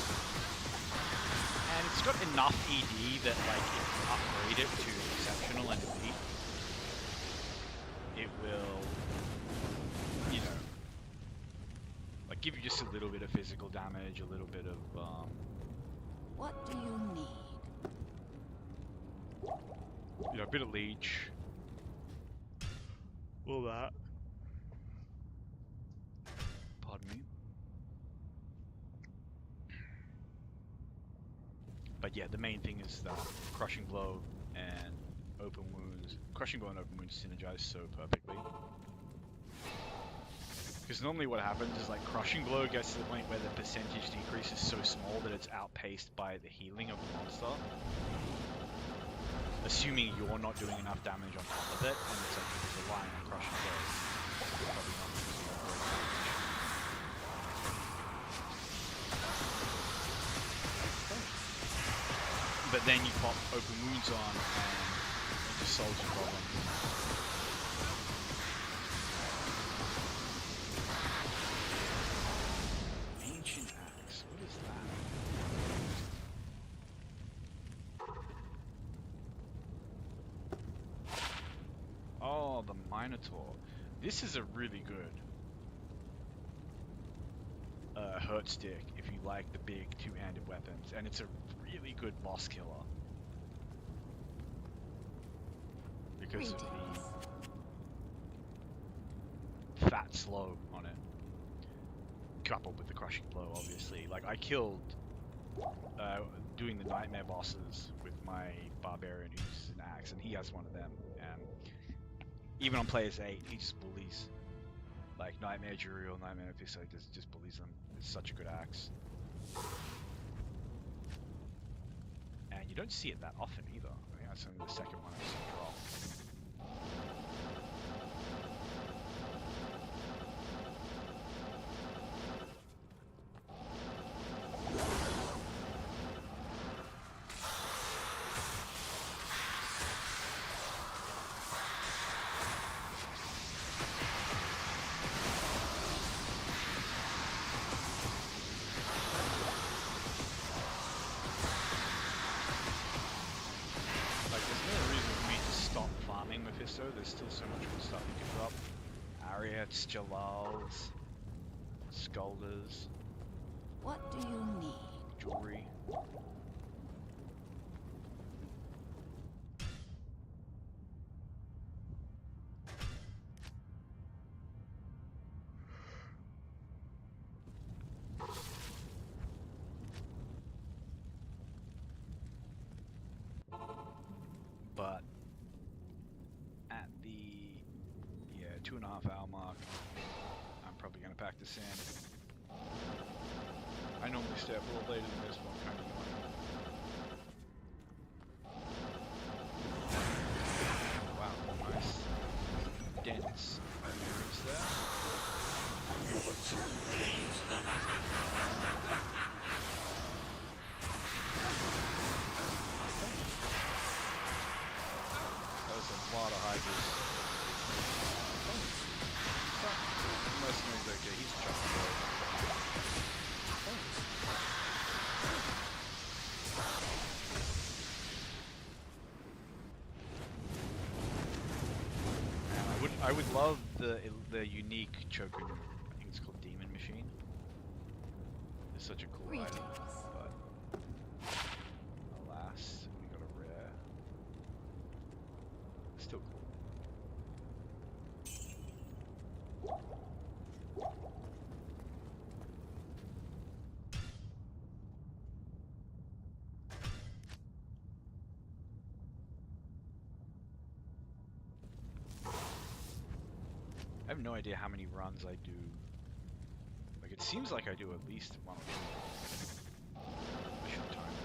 And it's got enough ED that like if you upgrade it to exceptional and elite, it will, you know, like give you just a little bit of physical damage, a little bit of What do you need? you know, a bit of leech. All that. Pardon me. But yeah, the main thing is that crushing blow and open wounds. Crushing blow and open wounds synergize so perfectly. Because normally what happens is like crushing blow gets to the point where the percentage decrease is so small that it's outpaced by the healing of the monster. Assuming you're not doing enough damage on top of it, and it's like if you're relying on crushing blow, you're probably not doing great damage. But then you pop open wounds on, and it just solves your problem. Ancient Axe, what is that? Oh, the Minotaur. This is a really good hurt stick if you like the big two-handed weapons, and it's a really good boss killer because of the fat slow on it, coupled with the crushing blow, obviously. Like I killed doing the nightmare bosses with my barbarian who uses an axe, and he has one of them, and even on players 8, he just bullies. Like Nightmare Jury or Nightmare Mephisto just bullies them. It's such a good axe. And you don't see it that often either. I think that's only the second one I've seen drop. Mephisto, there's still so much good stuff you can drop. Ariats, Jalals, Skulders. What do you need? Jewelry. But at the 2.5 hour mark, I'm probably gonna pack this in. I normally stay up a little later than this one, kind of yawning. Wow, nice dense appearance there. That was a lot of hydras. Mercenary's okay, he's chucking. I would love the unique choker. I think it's called Demon Machine. It's such a cool item, but alas, we got a rare. Still cool. I have no idea how many runs I do. Like, it seems like I do at least one or two. I should time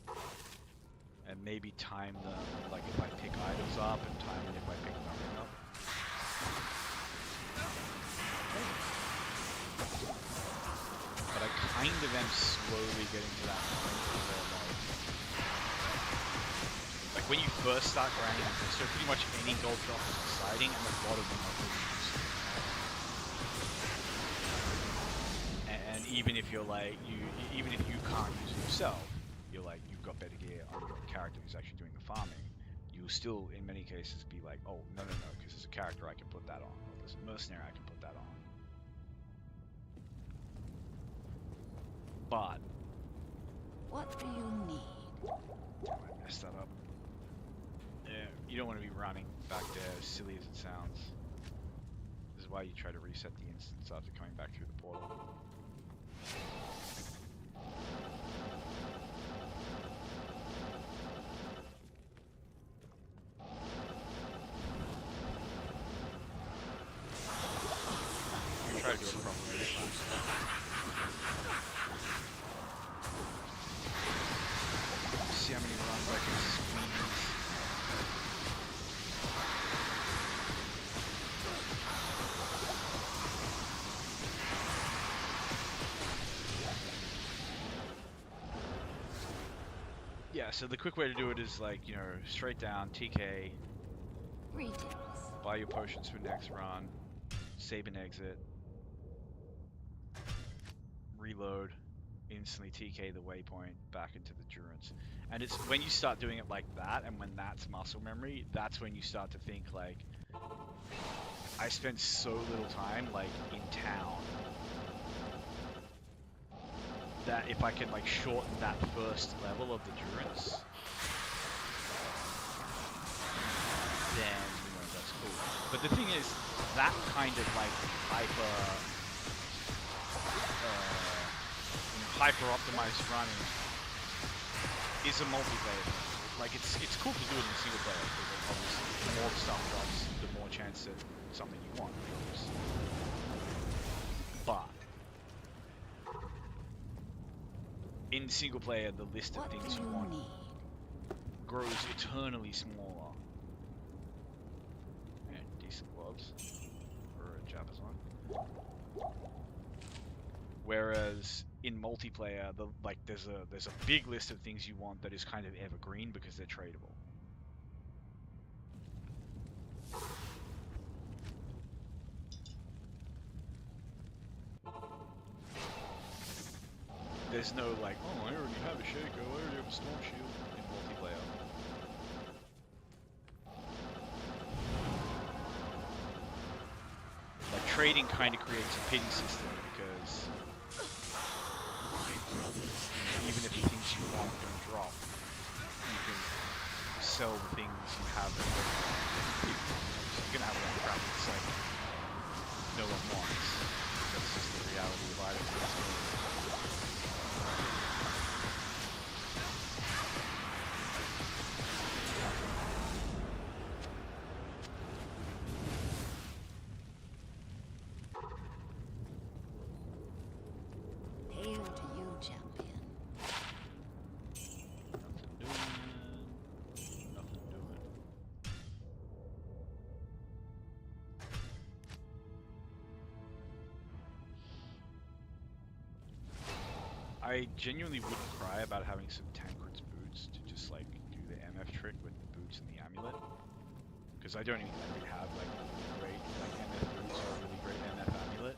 it. And maybe time them, like if I pick items up, and time it if I pick nothing up. But I kind of am slowly getting to that point where, like when you first start grinding on this, so pretty much any gold drop is exciting, and a lot of them are really useful. And even if you're like, even if you can't use it yourself, you're like, you've got better gear on your character who's actually doing the farming, you'll still, in many cases, be like, oh, no, because there's a character I can put that on, or there's a mercenary I can put that on. But... what do you need? I messed that up. Yeah, you don't want to be running back there, as silly as it sounds. This is why you try to reset the instance after coming back through the portal. to do it properly this time. See how many runs I can squeeze. Yeah, so the quick way to do it is like, you know, straight down, TK, Greetings. buy your potions for next run, save and exit, reload, instantly TK the waypoint back into the Durance. And it's when you start doing it like that, and when that's muscle memory, that's when you start to think like, I spend so little time like in town that if I can like shorten that first level of the Durance, then you know that's cool. But the thing is, that kind of like hyper optimized running is a multiplayer thing. Like it's cool to do it in single player because obviously the more stuff drops, the more chance that something you want drops. But in single player, the list of What things do you you want need? grows eternally smaller. And decent gloves for a Jabazon. Whereas in multiplayer, there's a big list of things you want that is kind of evergreen because they're tradable. There's no like, oh, I already have a Shaco, I already have a Storm Shield in multiplayer. Like trading kind of creates a pity system because even if the things you want don't drop, you can sell the things you have. You're gonna have a lot of crap that's like no one wants. That's just the reality of items in this game. Hail to you, champion. Nothing doing. Nothing doing. I genuinely wouldn't cry about having some Tancred's boots to just like do the MF trick with the boots and the amulet. Because I don't exactly have like really great like MF boots or a really great MF amulet.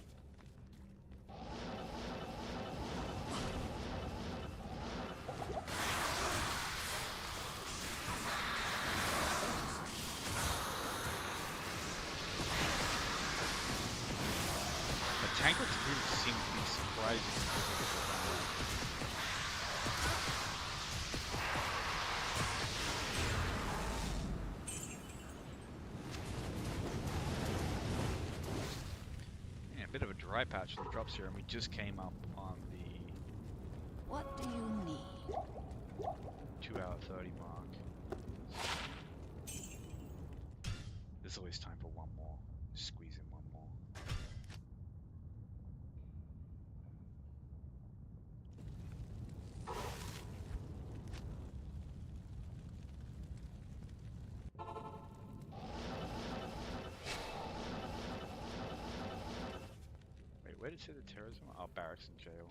But Tancred's boots seem to be surprisingly difficult to find. Yeah, a bit of a dry patch in the drops here, and we just came up on the What do you need? 2-hour 30 mark. There's always time for one more. Squeeze in one more. Wait, where did it say the terrorism? Oh, barracks and jail.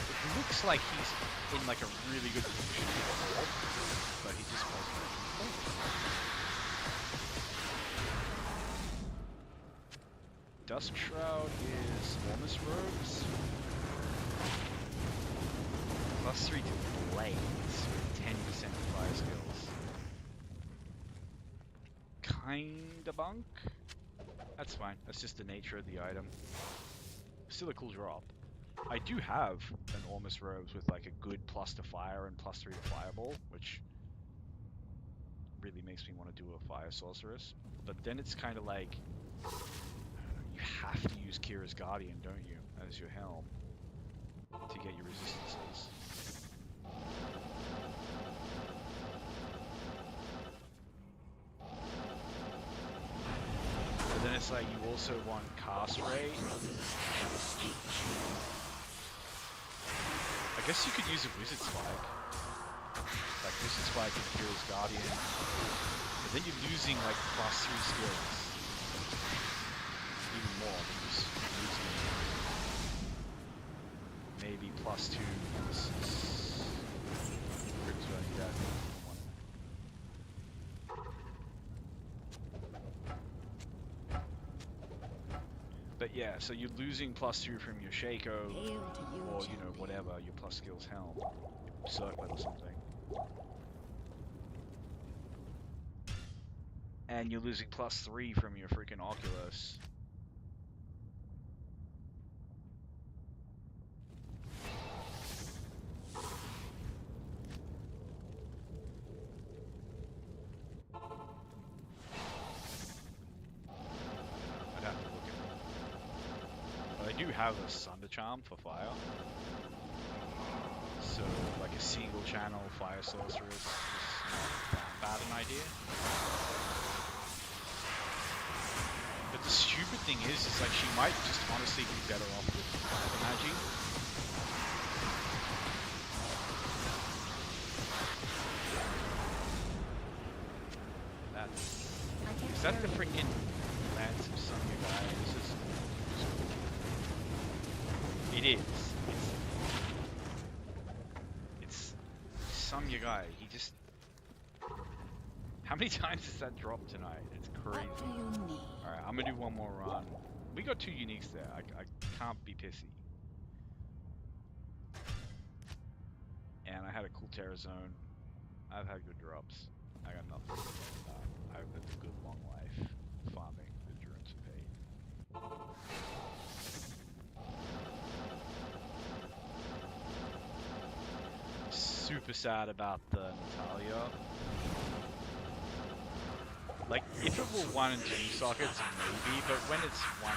It looks like he's in like a really good position to hold, but he just wasn't. Dusk Shroud is Warmest Robes. +3 to Blades with 10% fire skills. Kinda bunk. That's fine. That's just the nature of the item. Still a cool drop. I do have an Ormus Robes with like a good +2 to fire and +3 to fireball, which really makes me want to do a fire sorceress. But then it's kind of like, I don't know, you have to use Kira's Guardian, don't you, as your helm to get your resistances. But then it's like you also want cast rate. I guess you could use a Wizard Spike. Like Wizard Spike and Kira's Guardian. But then you're losing like +3 skills. Even more because you're losing maybe +2 Crypt Running that. But yeah, so you're losing +2 from your Shaco, Hail to you, or you know, champion. whatever, your plus skills helm, circlet or something. And you're losing +3 from your freaking Oculus. I'd have to look at it. But I do have a Sunder Charm for fire. So, like a single channel fire sorceress is not that bad an idea. But the stupid thing is like she might just honestly be better off with fire magic. Is that the freaking Lance of Sonya guy? It is. It's Sonya guy. He just. How many times has that dropped tonight? It's crazy. What do you need? Alright, I'm gonna do one more run. We got 2 uniques there. I can't be pissy. And I had a cool Terra Zone. I've had good drops. I got nothing to complain about. I've lived a good long life farming endurance and pain. Super sad about the Natalia. Like, if it were 1 and 2 sockets, maybe, but when it's 1,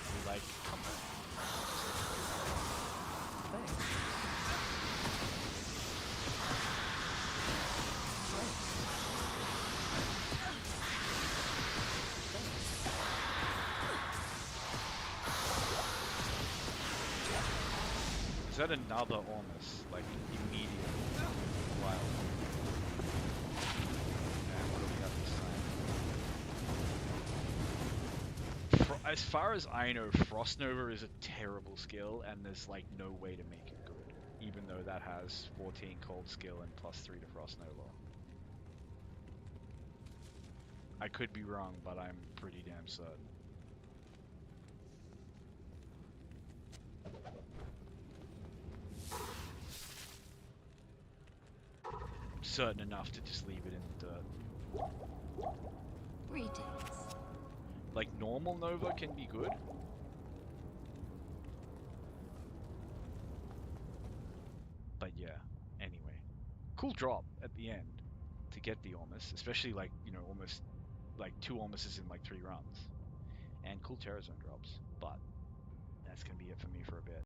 you're like, come on. Is that another Ormus? Like, immediately? Wow. And what do we got this time? As far as I know, Frost Nova is a terrible skill, and there's like no way to make it good. Even though that has 14 cold skill and +3 to Frost Nova. I could be wrong, but I'm pretty damn certain. Certain enough to just leave it in the dirt. Greetings. Like, normal Nova can be good. But yeah, anyway. Cool drop at the end to get the Ormus, especially like, you know, almost like 2 Ormuses in like 3 runs. And cool Terra Zone drops, but that's going to be it for me for a bit.